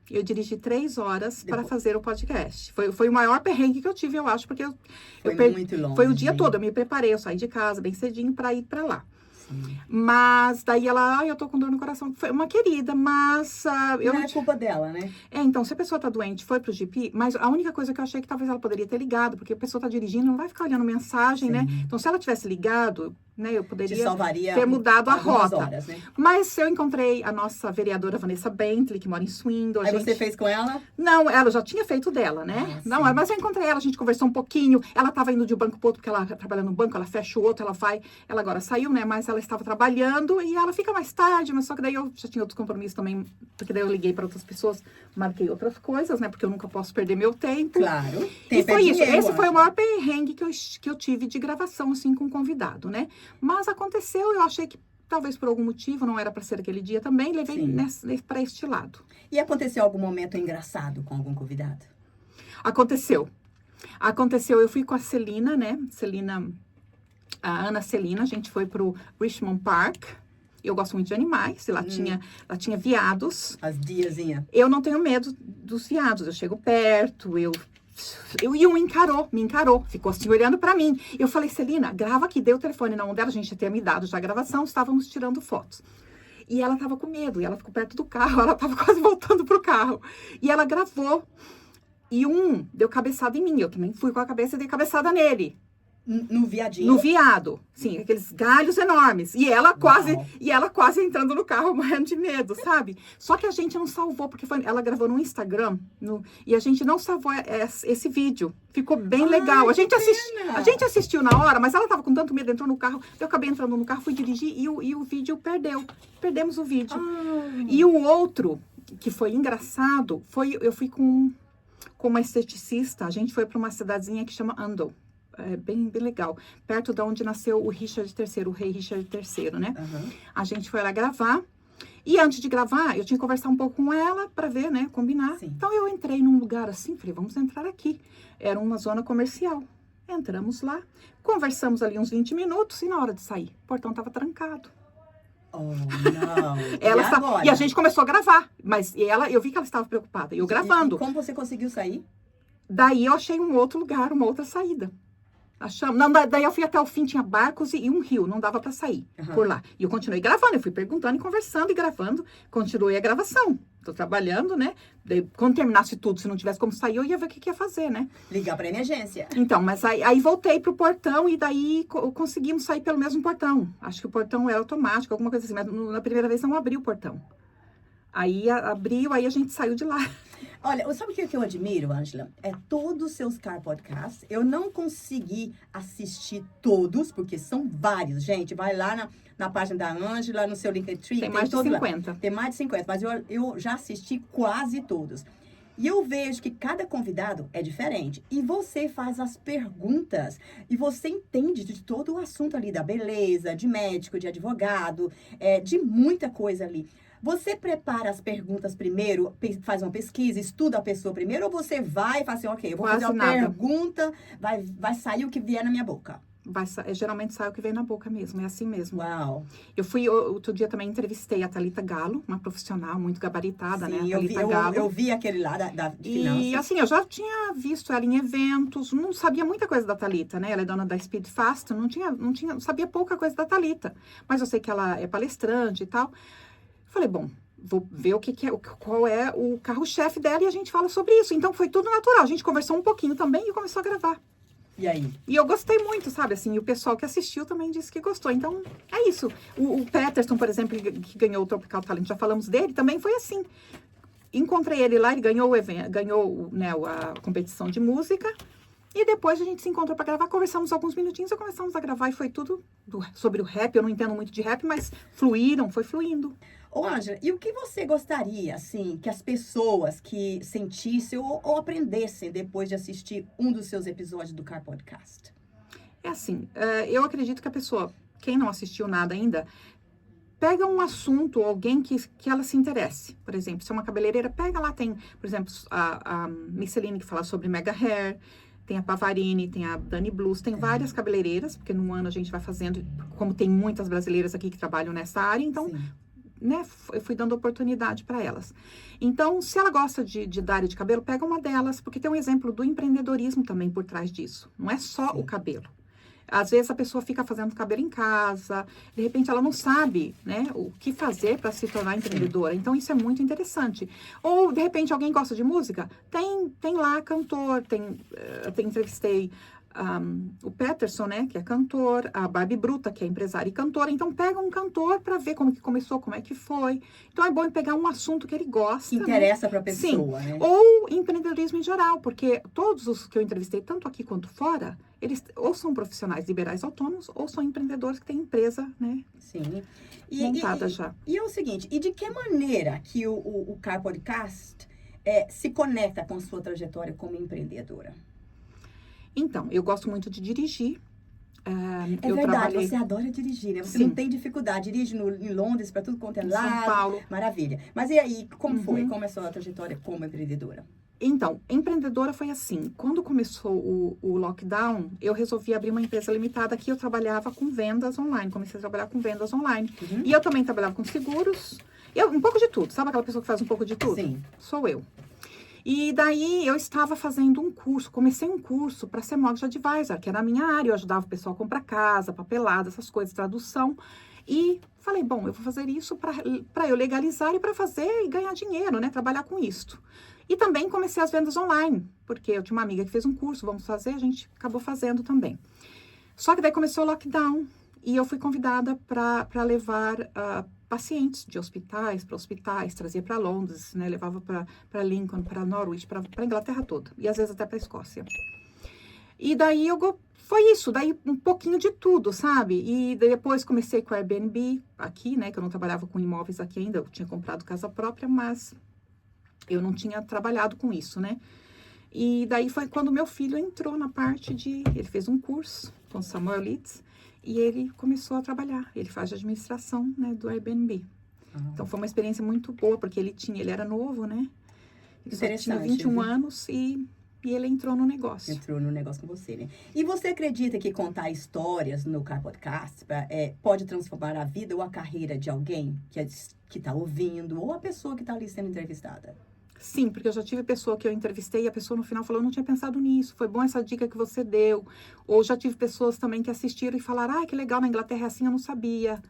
Eu dirigi 3 horas para fazer o podcast. Foi o maior perrengue que eu tive, eu acho, porque muito longe. Foi o dia todo, eu me preparei, eu saí de casa bem cedinho para ir para lá. Sim. Mas daí ela, eu tô com dor no coração. Foi uma querida, mas não é culpa dela, né? Então, se a pessoa tá doente, foi pro GP, mas a única coisa que eu achei que talvez ela poderia ter ligado, porque a pessoa tá dirigindo, não vai ficar olhando mensagem, né? Então, se ela tivesse ligado, né, eu poderia ter mudado a rota. Horas, né? Mas eu encontrei a nossa vereadora Vanessa Bentley, que mora em Swindon. Aí você fez com ela? Não, ela já tinha feito dela, né? Não, mas eu encontrei ela, a gente conversou um pouquinho. Ela tava indo de um banco pro outro, porque ela trabalha no banco, ela fecha o outro, ela vai. Ela agora saiu, né? Mas ela estava trabalhando e ela fica mais tarde, mas só que daí eu já tinha outros compromissos também, porque daí eu liguei para outras pessoas, marquei outras coisas, né? Porque eu nunca posso perder meu tempo. Claro. E foi isso. Esse foi o maior perrengue que eu tive de gravação, assim, com convidado, né? Mas aconteceu, eu achei que talvez por algum motivo, não era para ser aquele dia também, levei para este lado. E aconteceu algum momento engraçado com algum convidado? Aconteceu, eu fui com a Celina, né? A Ana Celina, a gente foi pro Richmond Park. Eu gosto muito de animais, e lá tinha veados. As diazinhas. Eu não tenho medo dos veados, eu chego perto, e um me encarou, ficou assim olhando pra mim. Eu falei, Celina, grava aqui, dei o telefone na mão dela, a gente já tinha me dado já a gravação, estávamos tirando fotos. E ela tava com medo, e ela ficou perto do carro, ela tava quase voltando pro carro. E ela gravou, e deu cabeçada em mim, eu também fui com a cabeça e dei cabeçada nele. No viadinho? No veado, sim, aqueles galhos enormes. E ela quase entrando no carro, morrendo de medo, sabe? Só que a gente não salvou, porque ela gravou no Instagram, e a gente não salvou esse vídeo. Ficou bem legal. A gente assistiu na hora, mas ela tava com tanto medo, entrou no carro, eu acabei entrando no carro, fui dirigir, e o vídeo perdemos o vídeo. E o outro, que foi engraçado, eu fui com uma esteticista, a gente foi para uma cidadezinha que chama Andel. É bem legal. Perto de onde nasceu o Richard III, o rei Richard III, né? Uhum. A gente foi lá gravar. E antes de gravar, eu tinha que conversar um pouco com ela para ver, né? Combinar. Sim. Então, eu entrei num lugar assim, falei, vamos entrar aqui. Era uma zona comercial. Entramos lá, conversamos ali uns 20 minutos e na hora de sair, o portão estava trancado. Oh, não. E a gente começou a gravar. Eu vi que ela estava preocupada. E eu gravando. E como você conseguiu sair? Daí eu achei um outro lugar, uma outra saída. Achamos. Não, daí eu fui até o fim, tinha barcos e um rio, não dava pra sair por lá. E eu continuei gravando, eu fui perguntando e conversando e gravando, continuei a gravação. Tô trabalhando, né? Daí, quando terminasse tudo, se não tivesse como sair, eu ia ver o que ia fazer, né? Ligar pra emergência. Então, mas aí voltei pro portão e daí conseguimos sair pelo mesmo portão. Acho que o portão era automático, alguma coisa assim, mas na primeira vez não abriu o portão. Aí abriu, aí a gente saiu de lá. Olha, sabe o que eu admiro, Ângela? É todos os seus car podcasts. Eu não consegui assistir todos, porque são vários. Gente, vai lá na página da Ângela, no seu Linktree. Tem mais de 50. Tem mais de 50, mas eu já assisti quase todos. E eu vejo que cada convidado é diferente. E você faz as perguntas. E você entende de todo o assunto ali, da beleza, de médico, de advogado, de muita coisa ali. Você prepara as perguntas primeiro, faz uma pesquisa, estuda a pessoa primeiro, ou você vai e fala assim, ok, eu vou fazer uma pergunta, vai sair o que vier na minha boca? Geralmente sai o que vem na boca mesmo, é assim mesmo. Uau! Outro dia também entrevistei a Thalita Galo, uma profissional muito gabaritada, né? A Thalita Galo. Eu vi aquele lá de finanças. E assim, eu já tinha visto ela em eventos, não sabia muita coisa da Thalita, né? Ela é dona da Speed Fast, sabia pouca coisa da Thalita. Mas eu sei que ela é palestrante e tal. Falei, bom, vou ver qual é o carro-chefe dela e a gente fala sobre isso. Então, foi tudo natural. A gente conversou um pouquinho também e começou a gravar. E aí? E eu gostei muito, sabe? Assim, e o pessoal que assistiu também disse que gostou. Então, é isso. O Peterson, por exemplo, que ganhou o Tropical Talent, já falamos dele, também foi assim. Encontrei ele lá, ele ganhou o evento, né, a competição de música. E depois a gente se encontrou para gravar, conversamos alguns minutinhos e começamos a gravar. E foi tudo sobre o rap. Eu não entendo muito de rap, mas foi fluindo. Ô, Ângela, e o que você gostaria, assim, que as pessoas que sentissem ou aprendessem depois de assistir um dos seus episódios do Car Podcast? É assim, eu acredito que a pessoa, quem não assistiu nada ainda, pega um assunto, alguém que ela se interesse. Por exemplo, se é uma cabeleireira, pega lá, tem, por exemplo, a Misceline que fala sobre Mega Hair, tem a Pavarini, tem a Dani Blues, tem várias cabeleireiras, porque no ano a gente vai fazendo, como tem muitas brasileiras aqui que trabalham nessa área, então... Sim. Né, eu fui dando oportunidade para elas. Então, se ela gosta da área de cabelo, pega uma delas, porque tem um exemplo do empreendedorismo também por trás disso. Não é só o cabelo. Às vezes a pessoa fica fazendo cabelo em casa, de repente ela não sabe, né, o que fazer para se tornar empreendedora. Então, isso é muito interessante. Ou, de repente, alguém gosta de música? Tem lá cantor, eu entrevistei o Peterson, né, que é cantor, a Barbie Bruta, que é empresária e cantora. Então, pega um cantor para ver como que começou, como é que foi. Então, é bom pegar um assunto que ele gosta. Que interessa, né, para a Sim. pessoa, né? Ou empreendedorismo em geral, porque todos os que eu entrevistei, tanto aqui quanto fora, eles ou são profissionais liberais autônomos ou são empreendedores que têm empresa, né? Sim. Montada já. E é o seguinte, e de que maneira que o Car Podcast se conecta com a sua trajetória como empreendedora? Então, eu gosto muito de dirigir. Eu verdade, você adora dirigir, né? Você não tem dificuldade, dirige em Londres, para tudo quanto é lado. São Paulo. Maravilha. Mas e aí, como foi? Como é a sua trajetória como empreendedora? Então, empreendedora foi assim, quando começou o lockdown, eu resolvi abrir uma empresa limitada que eu trabalhava com vendas online, comecei a trabalhar com vendas online. E eu também trabalhava com seguros, um pouco de tudo, sabe aquela pessoa que faz um pouco de tudo? Sim. Sou eu. E daí eu estava fazendo um curso, comecei um curso para ser mortgage advisor, que era a minha área, eu ajudava o pessoal a comprar casa, papelada, essas coisas, tradução. E falei, bom, eu vou fazer isso para eu legalizar e para fazer e ganhar dinheiro, né? Trabalhar com isto. E também comecei as vendas online, porque eu tinha uma amiga que fez um curso, vamos fazer, a gente acabou fazendo também. Só que daí começou o lockdown e eu fui convidada para levar pacientes de hospitais para hospitais, trazia para Londres, né? Levava para Lincoln, para Norwich, para Inglaterra toda, e às vezes até para Escócia. E daí foi isso, daí um pouquinho de tudo, sabe? E depois comecei com a Airbnb aqui, né? Que eu não trabalhava com imóveis aqui ainda, eu tinha comprado casa própria, mas eu não tinha trabalhado com isso, né? E daí foi quando meu filho entrou na parte ele fez um curso com Samuel Litz e ele começou a trabalhar. Ele faz administração, né, do Airbnb. Então foi uma experiência muito boa, porque ele era novo, né? Ele só tinha 21 anos e ele entrou no negócio. Entrou no negócio com você, né? E você acredita que contar histórias no Car Podcast pode transformar a vida ou a carreira de alguém que tá ouvindo ou a pessoa que tá ali sendo entrevistada? Sim, porque eu já tive pessoa que eu entrevistei e a pessoa no final falou, eu não tinha pensado nisso, foi bom essa dica que você deu. Ou já tive pessoas também que assistiram e falaram, que legal, na Inglaterra é assim, eu não sabia.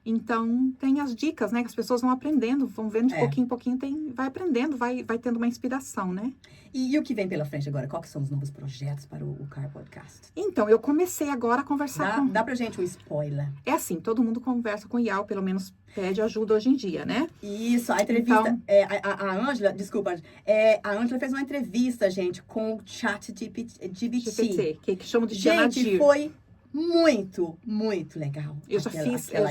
Então, tem as dicas, né, que as pessoas vão aprendendo, vão vendo de pouquinho em pouquinho, vai aprendendo, vai tendo uma inspiração, né? E o que vem pela frente agora? Quais são os novos projetos para o Car Podcast? Então, eu comecei agora a conversar Dá pra gente um spoiler. É assim, todo mundo conversa com o IAL, pelo menos pede ajuda hoje em dia, né? Isso, a entrevista... Então, a Ângela, desculpa, a Ângela fez uma entrevista, gente, com o ChatGPT. Que chama de Tiana Gente, Dir. foi muito, muito legal. Eu já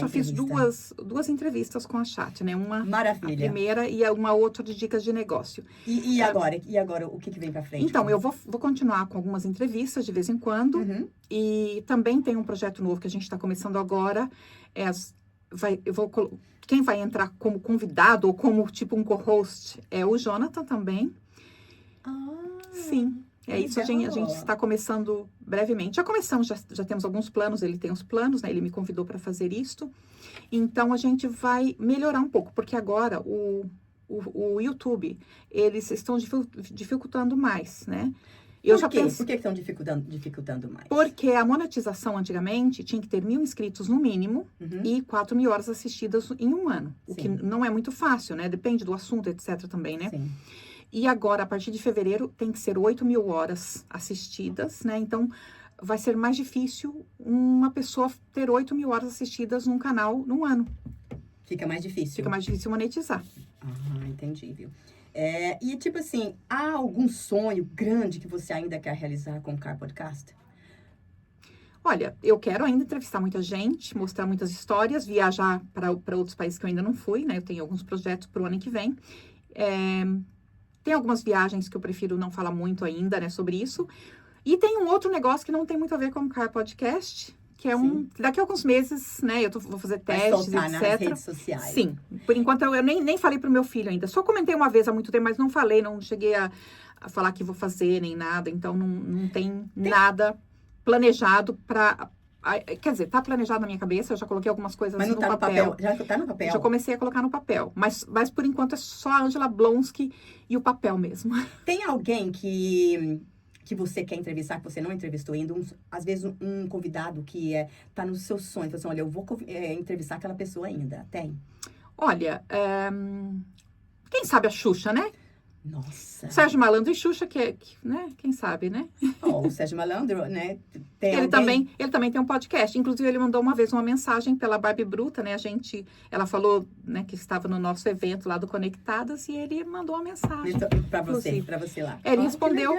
fiz duas entrevistas com a Chat, né? Maravilha. A primeira e uma outra de dicas de negócio. E agora, o que vem pra frente? Então, eu vou continuar com algumas entrevistas de vez em quando. E também tem um projeto novo que a gente está começando agora. Quem vai entrar como convidado ou como tipo um co-host é o Jonathan também. Sim. É isso, a gente está começando brevemente. Já começamos, já temos alguns planos, ele tem os planos, né? Ele me convidou para fazer isto. Então, a gente vai melhorar um pouco, porque agora o YouTube, eles estão dificultando mais, né? Por que estão dificultando mais? Porque a monetização, antigamente, tinha que ter 1.000 inscritos no mínimo e 4.000 horas assistidas em um ano. O que não é muito fácil, né? Depende do assunto, etc. também, né? Sim. E agora, a partir de fevereiro, tem que ser 8.000 horas assistidas, né? Então, vai ser mais difícil uma pessoa ter 8.000 horas assistidas num canal num ano. Fica mais difícil. Fica mais difícil monetizar. Entendi, viu? E tipo assim, há algum sonho grande que você ainda quer realizar com o Car Podcast? Olha, eu quero ainda entrevistar muita gente, mostrar muitas histórias, viajar para outros países que eu ainda não fui, né? Eu tenho alguns projetos para o ano que vem. Tem algumas viagens que eu prefiro não falar muito ainda, né, sobre isso. E tem um outro negócio que não tem muito a ver com o Car Podcast, que é daqui a alguns meses, né, vou fazer testes, etc. Nas redes sociais. Sim. Por enquanto, eu nem falei pro meu filho ainda. Só comentei uma vez há muito tempo, mas não falei, não cheguei a falar que vou fazer, nem nada. Então, não tem nada planejado para... Quer dizer, tá planejado na minha cabeça, eu já coloquei algumas coisas no papel. Já tá no papel? Já comecei a colocar no papel. Mas por enquanto é só a Angela Blonsky e o papel mesmo. Tem alguém que você quer entrevistar, que você não entrevistou ainda? Às vezes um convidado que tá no seu sonho. Fala assim, olha, eu vou entrevistar aquela pessoa ainda. Tem? Olha, quem sabe a Xuxa, né? Nossa. Sérgio Malandro e Xuxa, né? Quem sabe, né? O Sérgio Malandro, né? Ele também tem um podcast. Inclusive, ele mandou uma vez uma mensagem pela Barbie Bruta, né? Ela falou, né, que estava no nosso evento lá do Conectadas e ele mandou uma mensagem. Pra você lá. Ele respondeu.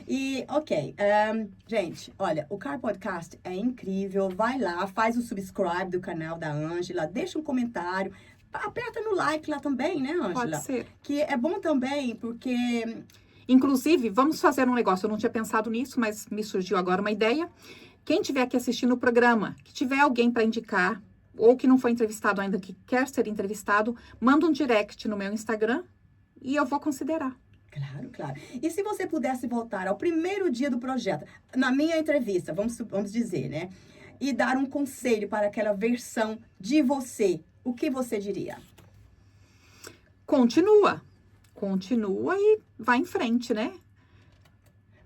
E, gente, olha, o Car Podcast é incrível. Vai lá, faz o subscribe do canal da Ângela, deixa um comentário. Aperta no like lá também, né, Ângela? Pode ser. Que é bom também, porque... Inclusive, vamos fazer um negócio. Eu não tinha pensado nisso, mas me surgiu agora uma ideia. Quem estiver aqui assistindo o programa, que tiver alguém para indicar, ou que não foi entrevistado ainda, que quer ser entrevistado, manda um direct no meu Instagram e eu vou considerar. Claro, claro. E se você pudesse voltar ao primeiro dia do projeto, na minha entrevista, vamos dizer, né? E dar um conselho para aquela versão de você, o que você diria? Continua e vai em frente, né?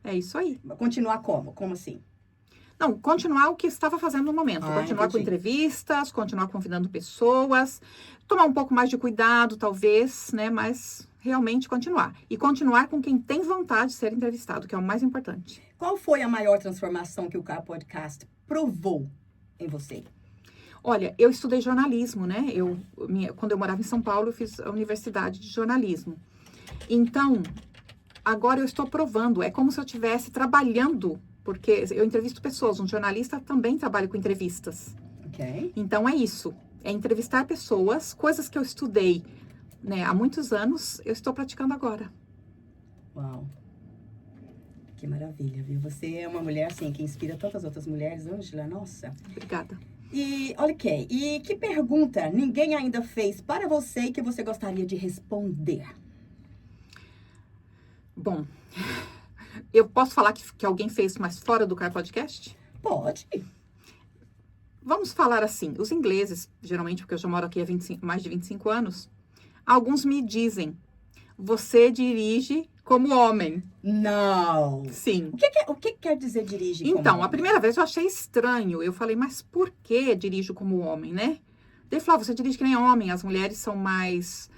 É isso aí. Continuar como? Como assim? Não, continuar o que estava fazendo no momento. Continuar entendi. com entrevistas, continuar convidando pessoas, tomar um pouco mais de cuidado, talvez, né? Mas realmente continuar. E continuar com quem tem vontade de ser entrevistado, que é o mais importante. Qual foi a maior transformação que o Car Podcast provou em você? Olha, eu estudei jornalismo, né? Quando eu morava em São Paulo, eu fiz a universidade de jornalismo. Então, agora eu estou provando. É como se eu estivesse trabalhando, porque eu entrevisto pessoas. Um jornalista também trabalha com entrevistas. Ok. Então, é isso. É entrevistar pessoas, coisas que eu estudei, né, há muitos anos, eu estou praticando agora. Uau. Que maravilha, viu? Você é uma mulher, assim, que inspira tantas outras mulheres, Ângela. Nossa. Obrigada. E, ok. E que pergunta ninguém ainda fez para você e que você gostaria de responder? Bom, eu posso falar que alguém fez, mas fora do Car Podcast? Pode. Vamos falar assim, os ingleses, geralmente, porque eu já moro aqui há mais de 25 anos, alguns me dizem, você dirige como homem. Não. Sim. O que quer dizer dirige como Então, homem? a primeira vez eu achei estranho. Eu falei, mas por que dirijo como homem, né? Ele falou, você dirige que nem homem, as mulheres são mais...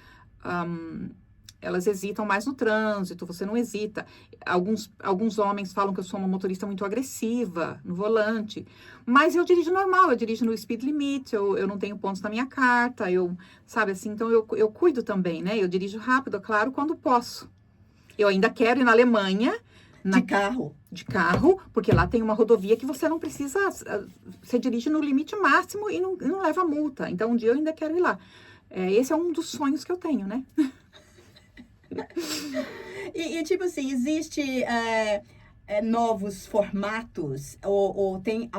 elas hesitam mais no trânsito, você não hesita. Alguns homens falam que eu sou uma motorista muito agressiva no volante, mas eu dirijo normal, eu dirijo no speed limit, eu não tenho pontos na minha carta, sabe assim, então eu cuido também, né? Eu dirijo rápido, é claro, quando posso. Eu ainda quero ir na Alemanha... De carro. De carro, porque lá tem uma rodovia que você não precisa... Você dirige no limite máximo e não leva multa. Então, um dia eu ainda quero ir lá. Esse é um dos sonhos que eu tenho, né? Tipo assim, existe novos formatos ou tem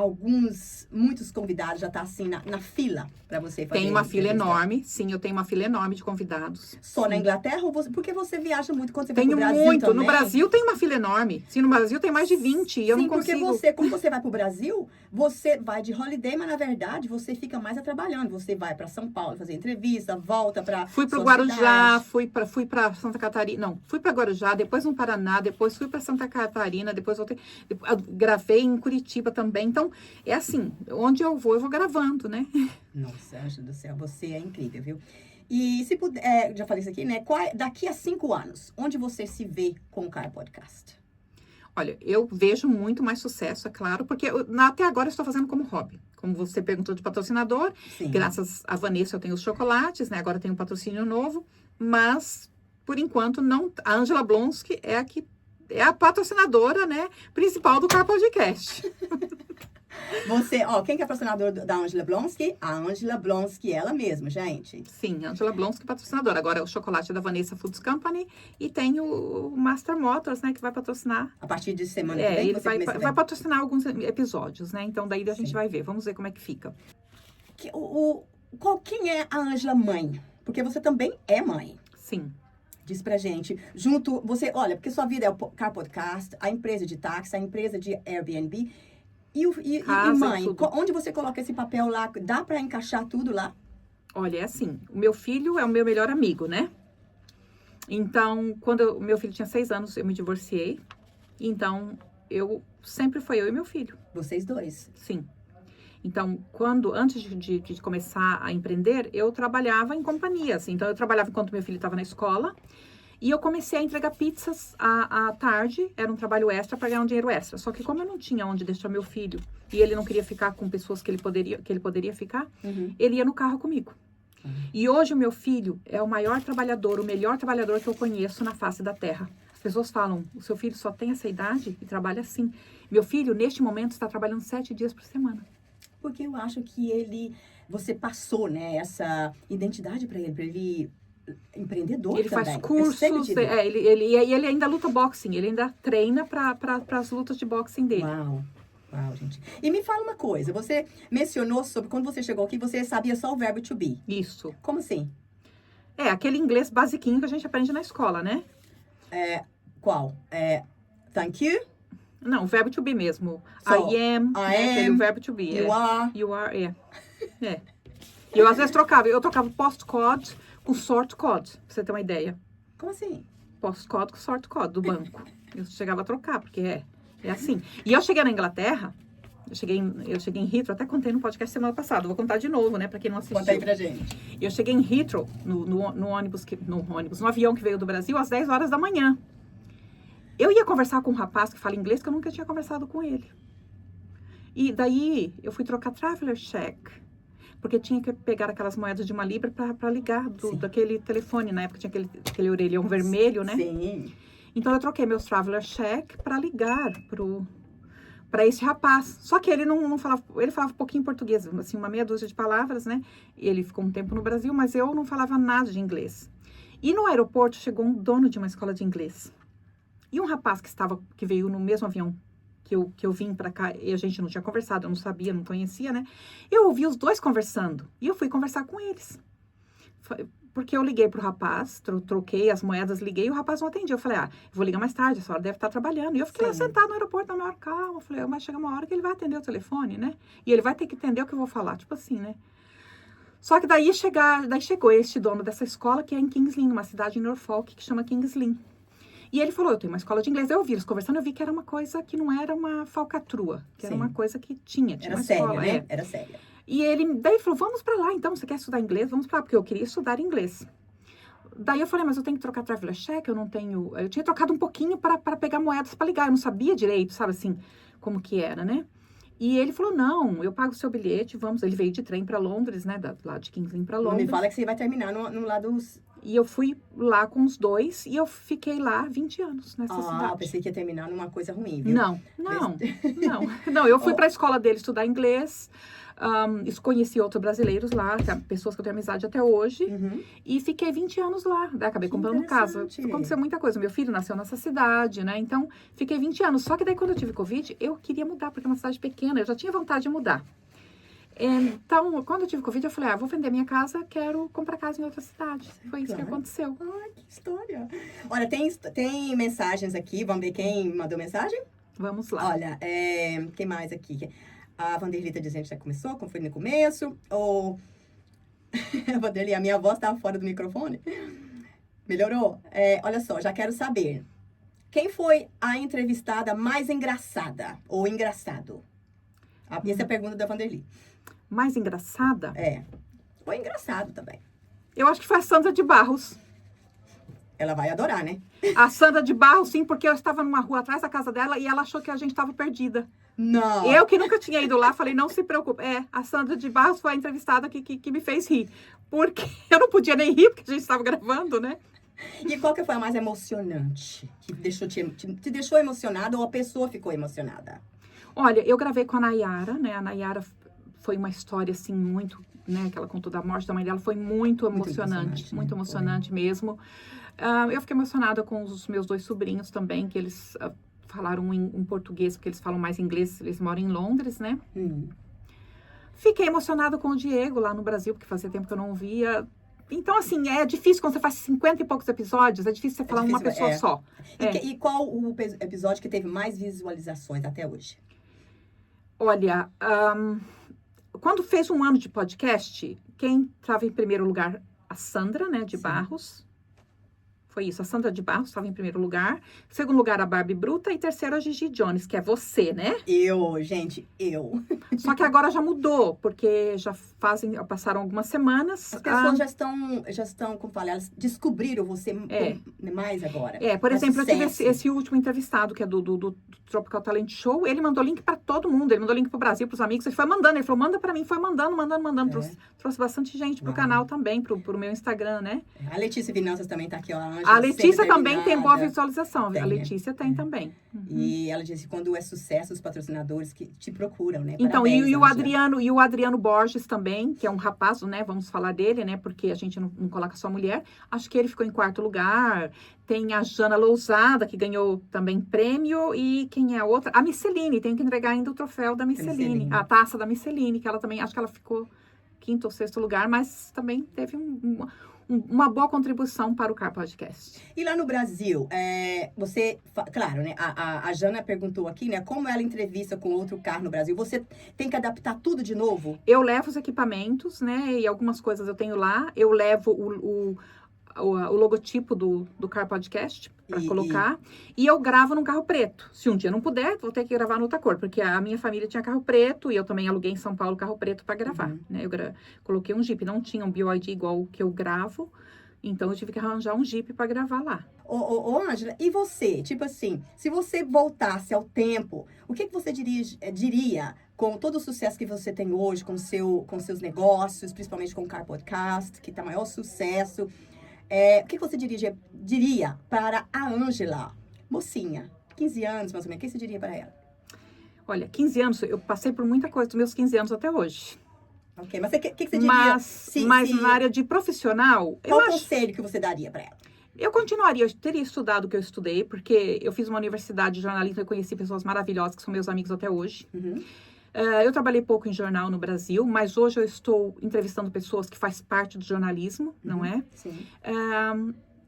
muitos convidados já tá assim na fila para você fazer? Tem uma fila entrevista? enorme, sim, eu tenho uma fila enorme de convidados. Só sim. na Inglaterra? Porque você viaja muito quando você vai Tenho pro Brasil muito, também? no Brasil tem uma fila enorme. Sim, no Brasil tem mais de 20 e eu não consigo... Porque como você vai pro Brasil, você vai de holiday, mas na verdade você fica mais trabalhando. Você vai para São Paulo fazer entrevista, volta para Fui pro Guarujá, fui para Santa Catarina, não, fui para Guarujá, depois no Paraná, depois fui para Santa Catarina, depois voltei, gravei em Curitiba também. Então, é assim, onde eu vou gravando, né? Nossa, Ângela do céu, você é incrível, viu? E se puder, já falei isso aqui, né? Daqui a 5 anos, onde você se vê com o Car Podcast? Olha, eu vejo muito mais sucesso, é claro, porque até agora eu estou fazendo como hobby. Como você perguntou de patrocinador, Sim. Graças a Vanessa eu tenho os chocolates, né? Agora tenho um patrocínio novo, mas, por enquanto, não. A Ângela Blonsky é a patrocinadora, né, principal do Car Podcast. Quem que é patrocinador da Ângela Blonsky? A Ângela Blonsky, ela mesma, gente. Sim, Ângela Blonsky, patrocinadora. Agora o chocolate é da Vanessa Foods Company e tem o Master Motors, né, que vai patrocinar. A partir de semana que vem, ele vai patrocinar alguns episódios, né? Então daí a gente vai ver. Vamos ver como é que fica. Quem é a Ângela mãe? Porque você também é mãe. Sim. Diz pra gente, olha, porque sua vida é o Car Podcast, a empresa de táxi, a empresa de Airbnb e mãe. Onde você coloca esse papel lá? Dá pra encaixar tudo lá? Olha, é assim, o meu filho é o meu melhor amigo, né? Então, quando o meu filho tinha 6 anos, eu me divorciei. Então, sempre foi eu e meu filho. Vocês dois? Sim. Então, antes de começar a empreender, eu trabalhava em companhias. Então, eu trabalhava enquanto meu filho estava na escola. E eu comecei a entregar pizzas à tarde. Era um trabalho extra para ganhar um dinheiro extra. Só que como eu não tinha onde deixar meu filho e ele não queria ficar com pessoas que ele poderia ficar, ele ia no carro comigo. E hoje o meu filho é o maior trabalhador, o melhor trabalhador que eu conheço na face da terra. As pessoas falam, o seu filho só tem essa idade e trabalha assim. Meu filho, neste momento, está trabalhando 7 dias por semana. Porque eu acho que você passou, né, essa identidade para ele empreendedor ele também. Faz cursos, ele ainda luta boxing, ele ainda treina para as lutas de boxing dele. Uau, gente. E me fala uma coisa, você mencionou sobre quando você chegou aqui, você sabia só o verbo to be. Isso. Como assim? Aquele inglês basiquinho que a gente aprende na escola, né? Qual? Thank you. Não, o verbo to be mesmo. So, I am, né? O verbo to be. You are. You are, é. E eu às vezes trocava. Eu trocava postcode com sort code, pra você ter uma ideia. Como assim? Postcode com sort code do banco. Eu chegava a trocar, porque é assim. E eu cheguei na Inglaterra, eu cheguei em Heathrow, até contei no podcast semana passada, vou contar de novo, né, pra quem não assistiu. Conta aí pra gente. Eu cheguei em Heathrow, no avião que veio do Brasil, às 10 horas da manhã. Eu ia conversar com um rapaz que fala inglês, que eu nunca tinha conversado com ele. E daí, eu fui trocar traveler check, porque tinha que pegar aquelas moedas de 1 libra para ligar daquele telefone. Na época tinha aquele orelhão vermelho, né? Sim. Então, eu troquei meus traveler check para ligar para esse rapaz. Só que ele não falava, ele falava um pouquinho português, assim, uma meia dúzia de palavras, né? Ele ficou um tempo no Brasil, mas eu não falava nada de inglês. E no aeroporto chegou um dono de uma escola de inglês. E um rapaz que veio no mesmo avião que eu vim pra cá, e a gente não tinha conversado, eu não sabia, não conhecia, né? Eu ouvi os dois conversando, e eu fui conversar com eles. Porque eu liguei pro rapaz, troquei as moedas, liguei, e o rapaz não atendia. Eu falei, eu vou ligar mais tarde, essa hora deve estar trabalhando. E eu fiquei lá sentada no aeroporto, na maior calma. Eu falei, vai chegar uma hora que ele vai atender o telefone, né? E ele vai ter que entender o que eu vou falar, tipo assim, né? Só que daí chegou este dono dessa escola, que é em Kings Lynn, uma cidade em Norfolk, que chama Kings Lynn. E ele falou, eu tenho uma escola de inglês. Eu ouvi eles conversando, eu vi que era uma coisa que não era uma falcatrua, que era uma coisa que tinha Era uma séria, escola, né? Era séria. E daí ele falou, vamos pra lá então, você quer estudar inglês? Vamos pra lá, porque eu queria estudar inglês. Daí eu falei, mas eu tenho que trocar traveler check, eu tinha trocado um pouquinho para pegar moedas para ligar, eu não sabia direito, sabe assim, como que era, né? E ele falou, não, eu pago o seu bilhete, vamos. Ele veio de trem para Londres, né, lá de Kings Lynn para Londres. Não me fala que você vai terminar no lado... E eu fui lá com os dois e eu fiquei lá 20 anos nessa cidade. Eu pensei que ia terminar numa coisa ruim, viu? Não, eu fui para a escola dele estudar inglês, conheci outros brasileiros lá, pessoas que eu tenho amizade até hoje, e fiquei 20 anos lá. Daí acabei comprando casa. Aconteceu muita coisa. Meu filho nasceu nessa cidade, né? Então, fiquei 20 anos. Só que daí, quando eu tive Covid, eu queria mudar, porque é uma cidade pequena, eu já tinha vontade de mudar. Então, quando eu tive Covid, eu falei, vou vender minha casa, quero comprar casa em outra cidade. Foi isso que aconteceu. Ai, que história. Olha, tem mensagens aqui, vamos ver quem mandou mensagem? Vamos lá. Olha, quem mais aqui? A Vanderlei tá dizendo que já começou, como foi no começo. Ou... Vanderlei, a minha voz estava fora do microfone. Melhorou? Olha só, já quero saber. Quem foi a entrevistada mais engraçada ou engraçado? Essa é a pergunta da Vanderlei. Mais engraçada? Foi engraçado também. Eu acho que foi a Sandra de Barros. Ela vai adorar, né? A Sandra de Barros, sim, porque eu estava numa rua atrás da casa dela e ela achou que a gente estava perdida. Não. Eu que nunca tinha ido lá, falei, não se preocupe. A Sandra de Barros foi a entrevistada que me fez rir. Porque eu não podia nem rir, porque a gente estava gravando, né? E qual que foi a mais emocionante? Que te deixou emocionada ou a pessoa ficou emocionada? Olha, eu gravei com a Nayara, né? A Nayara foi uma história, assim, muito, né? Que ela contou da morte da mãe dela, foi muito emocionante. Muito emocionante mesmo. Eu fiquei emocionada com os meus 2 sobrinhos também, que eles falaram em português, porque eles falam mais inglês, eles moram em Londres, né? Fiquei emocionada com o Diego lá no Brasil, porque fazia tempo que eu não via. Então, assim, é difícil quando você faz 50 e poucos episódios, é difícil você falar uma pessoa só. E qual o episódio que teve mais visualizações até hoje? Olha, quando fez 1 ano de podcast, quem estava em primeiro lugar? A Sandra, né, de Barros. Foi isso, a Sandra de Barros estava em primeiro lugar. Segundo lugar, a Barbie Bruta. E terceiro, a Gigi Jones, que é você, né? Gente, eu. Só que agora já mudou, porque já passaram algumas semanas. As pessoas já estão, como falei, elas descobriram você mais agora. Por exemplo, eu tive esse último entrevistado, que é do Tropical Talent Show. Ele mandou link para todo mundo, ele mandou link pro Brasil, pros amigos. Ele foi mandando, ele falou, manda para mim. Foi mandando. Trouxe bastante gente pro canal também, pro meu Instagram, né? A Letícia Finanças também tá aqui, ó. A Letícia também tem boa visualização. A Letícia tem também. E ela disse que quando é sucesso, os patrocinadores que te procuram, né? Então, e o Adriano Borges também, que é um rapaz, né? Vamos falar dele, né? Porque a gente não coloca só mulher. Acho que ele ficou em 4º lugar. Tem a Jana Lousada, que ganhou também prêmio. E quem é a outra? A Misceline. Tem que entregar ainda o troféu da Misceline. A taça da Misceline, que ela também, acho que ela ficou 5º ou 6º lugar, mas também teve um uma boa contribuição para o Car Podcast. E lá no Brasil, claro, né? A Jana perguntou aqui, né? Como ela entrevista com outro carro no Brasil? Você tem que adaptar tudo de novo? Eu levo os equipamentos, né? E algumas coisas eu tenho lá. Eu levo o logotipo do Car Podcast para colocar. E eu gravo num carro preto. Se um dia não puder, vou ter que gravar noutra cor. Porque a minha família tinha carro preto e eu também aluguei em São Paulo carro preto para gravar. Né? Eu coloquei um Jeep. Não tinha um BYD igual o que eu gravo. Então, eu tive que arranjar um Jeep para gravar lá. Ô, Ângela, e você? Tipo assim, se você voltasse ao tempo, o que você diria com todo o sucesso que você tem hoje, com seus negócios, principalmente com o Car Podcast, que tá maior sucesso? O que você diria para a Ângela, mocinha, 15 anos mais ou menos, o que você diria para ela? Olha, 15 anos, eu passei por muita coisa dos meus 15 anos até hoje. Ok, mas o que você diria? Mas na área de profissional... Qual conselho que você daria para ela? Eu continuaria, eu teria estudado o que eu estudei, porque eu fiz uma universidade de jornalismo e conheci pessoas maravilhosas, que são meus amigos até hoje. Eu trabalhei pouco em jornal no Brasil, mas hoje eu estou entrevistando pessoas que fazem parte do jornalismo, não é? Sim.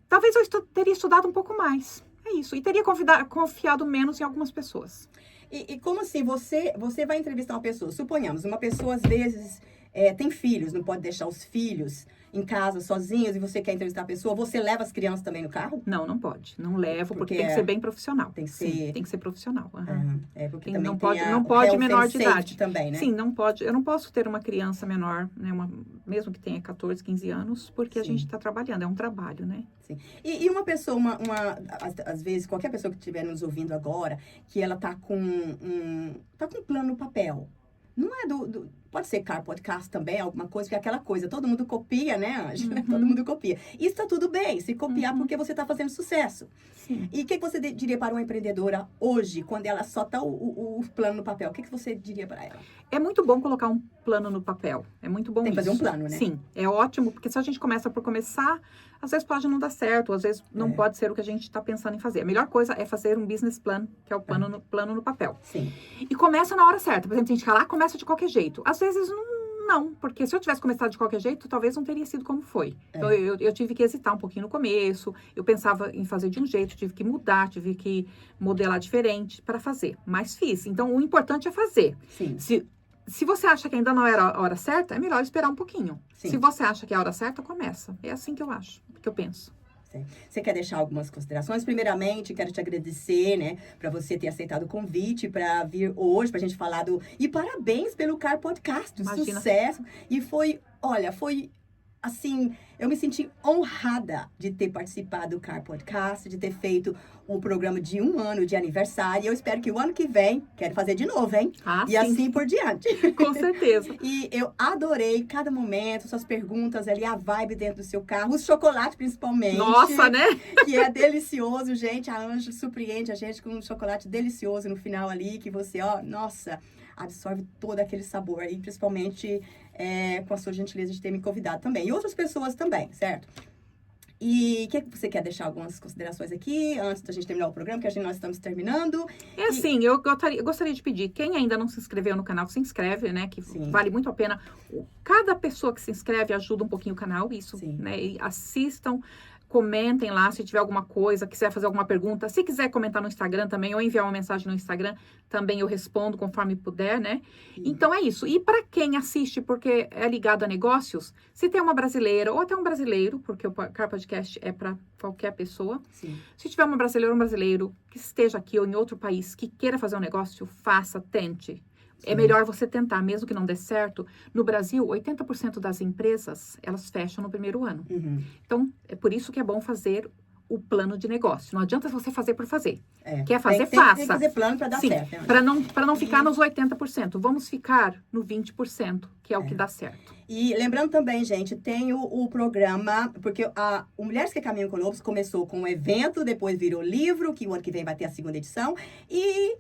Talvez eu teria estudado um pouco mais. É isso. E teria confiado menos em algumas pessoas. E como assim? Você vai entrevistar uma pessoa, suponhamos, uma pessoa às vezes tem filhos, não pode deixar os filhos em casa sozinhos e você quer entrevistar a pessoa, você leva as crianças também no carro? Não, não pode. Não levo, porque tem que ser bem profissional. Tem que ser... Sim, tem que ser profissional. Porque também não tem pode menor de idade. Também, né? Sim, não pode. Eu não posso ter uma criança menor, né, mesmo que tenha 14, 15 anos, porque a gente está trabalhando, é um trabalho, né? Sim. E uma pessoa, às vezes, qualquer pessoa que estiver nos ouvindo agora, que ela tá com um plano no papel. Não é pode ser Car Podcast também, alguma coisa, porque é aquela coisa, todo mundo copia, né, Ângela? Todo mundo copia. Isso tá tudo bem, se copiar porque você tá fazendo sucesso. Sim. E o que você diria para uma empreendedora hoje, quando ela só tá o plano no papel? O que você diria para ela? É muito bom colocar um plano no papel. É muito bom Tem que fazer um plano, né? Sim, é ótimo, porque se a gente começa por começar, às vezes pode não dar certo, às vezes não pode ser o que a gente está pensando em fazer. A melhor coisa é fazer um business plan, que é o plano no papel. Sim. E começa na hora certa. Por exemplo, a gente fala, começa de qualquer jeito. Às vezes não, porque se eu tivesse começado de qualquer jeito, talvez não teria sido como foi. Então, eu tive que hesitar um pouquinho no começo, eu pensava em fazer de um jeito, tive que mudar, tive que modelar diferente para fazer. Mas fiz. Então, o importante é fazer. Sim. Se você acha que ainda não era a hora certa, é melhor esperar um pouquinho. Sim. Se você acha que é a hora certa, começa. É assim que eu acho, que eu penso. Você quer deixar algumas considerações? Primeiramente, quero te agradecer, né, para você ter aceitado o convite para vir hoje, para a gente falar E parabéns pelo Car Podcast, sucesso. E foi, assim, eu me senti honrada de ter participado do Car Podcast, de ter feito um programa de 1 ano de aniversário. E eu espero que o ano que vem, quero fazer de novo, hein? E sim. assim por diante. Com certeza. E eu adorei cada momento, suas perguntas ali, a vibe dentro do seu carro, o chocolate principalmente. Nossa, né? Que é delicioso, gente. A Ângela surpreende a gente com um chocolate delicioso no final ali, que você, absorve todo aquele sabor aí, principalmente com a sua gentileza de ter me convidado também. E outras pessoas também, certo? E o que você quer deixar algumas considerações aqui, antes da gente terminar o programa, que nós estamos terminando? Assim, eu gostaria de pedir, quem ainda não se inscreveu no canal, se inscreve, né? Que Sim. vale muito a pena. Cada pessoa que se inscreve ajuda um pouquinho o canal, isso, Sim. né? E assistam, comentem lá se tiver alguma coisa, quiser fazer alguma pergunta. Se quiser comentar no Instagram também, ou enviar uma mensagem no Instagram, também eu respondo conforme puder, né? Então é isso. E para quem assiste, porque é ligado a negócios, se tem uma brasileira ou até um brasileiro, porque o Car Podcast é para qualquer pessoa. Sim. Se tiver uma brasileira ou um brasileiro que esteja aqui ou em outro país, que queira fazer um negócio, faça, tente. É melhor você tentar, mesmo que não dê certo. No Brasil, 80% das empresas, elas fecham no primeiro ano. Então, é por isso que é bom fazer o plano de negócio. Não adianta você fazer por fazer. Quer fazer, faça. Tem que fazer plano para dar certo. Né? Para não ficar nos 80%. Vamos ficar no 20%, que é o que dá certo. E lembrando também, gente, tem o programa, porque o Mulheres que Caminham com Lobos começou com um evento, depois virou livro, que o ano que vem vai ter a 2ª edição. E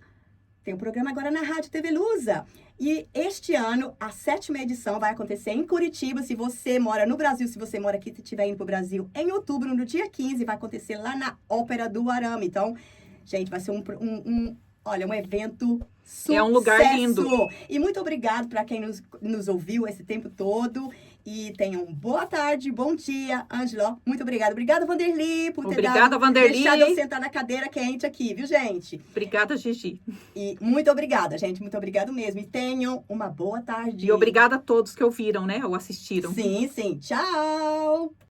tem um programa agora na Rádio TV Lusa. E este ano, a 7ª edição vai acontecer em Curitiba. Se você mora no Brasil, se você mora aqui, se estiver indo para o Brasil, em outubro, no dia 15, vai acontecer lá na Ópera do Arame. Então, gente, vai ser um evento sucesso. É um lugar lindo. E muito obrigado para quem nos ouviu esse tempo todo. E tenham boa tarde, bom dia, Ângela. Muito obrigada. Obrigada, Vanderly, por ter deixado eu sentar na cadeira quente aqui, viu, gente? Obrigada, Gigi. E muito obrigada, gente. Muito obrigado mesmo. E tenham uma boa tarde. E obrigada a todos que ouviram, né? Ou assistiram. Sim, sim. Tchau!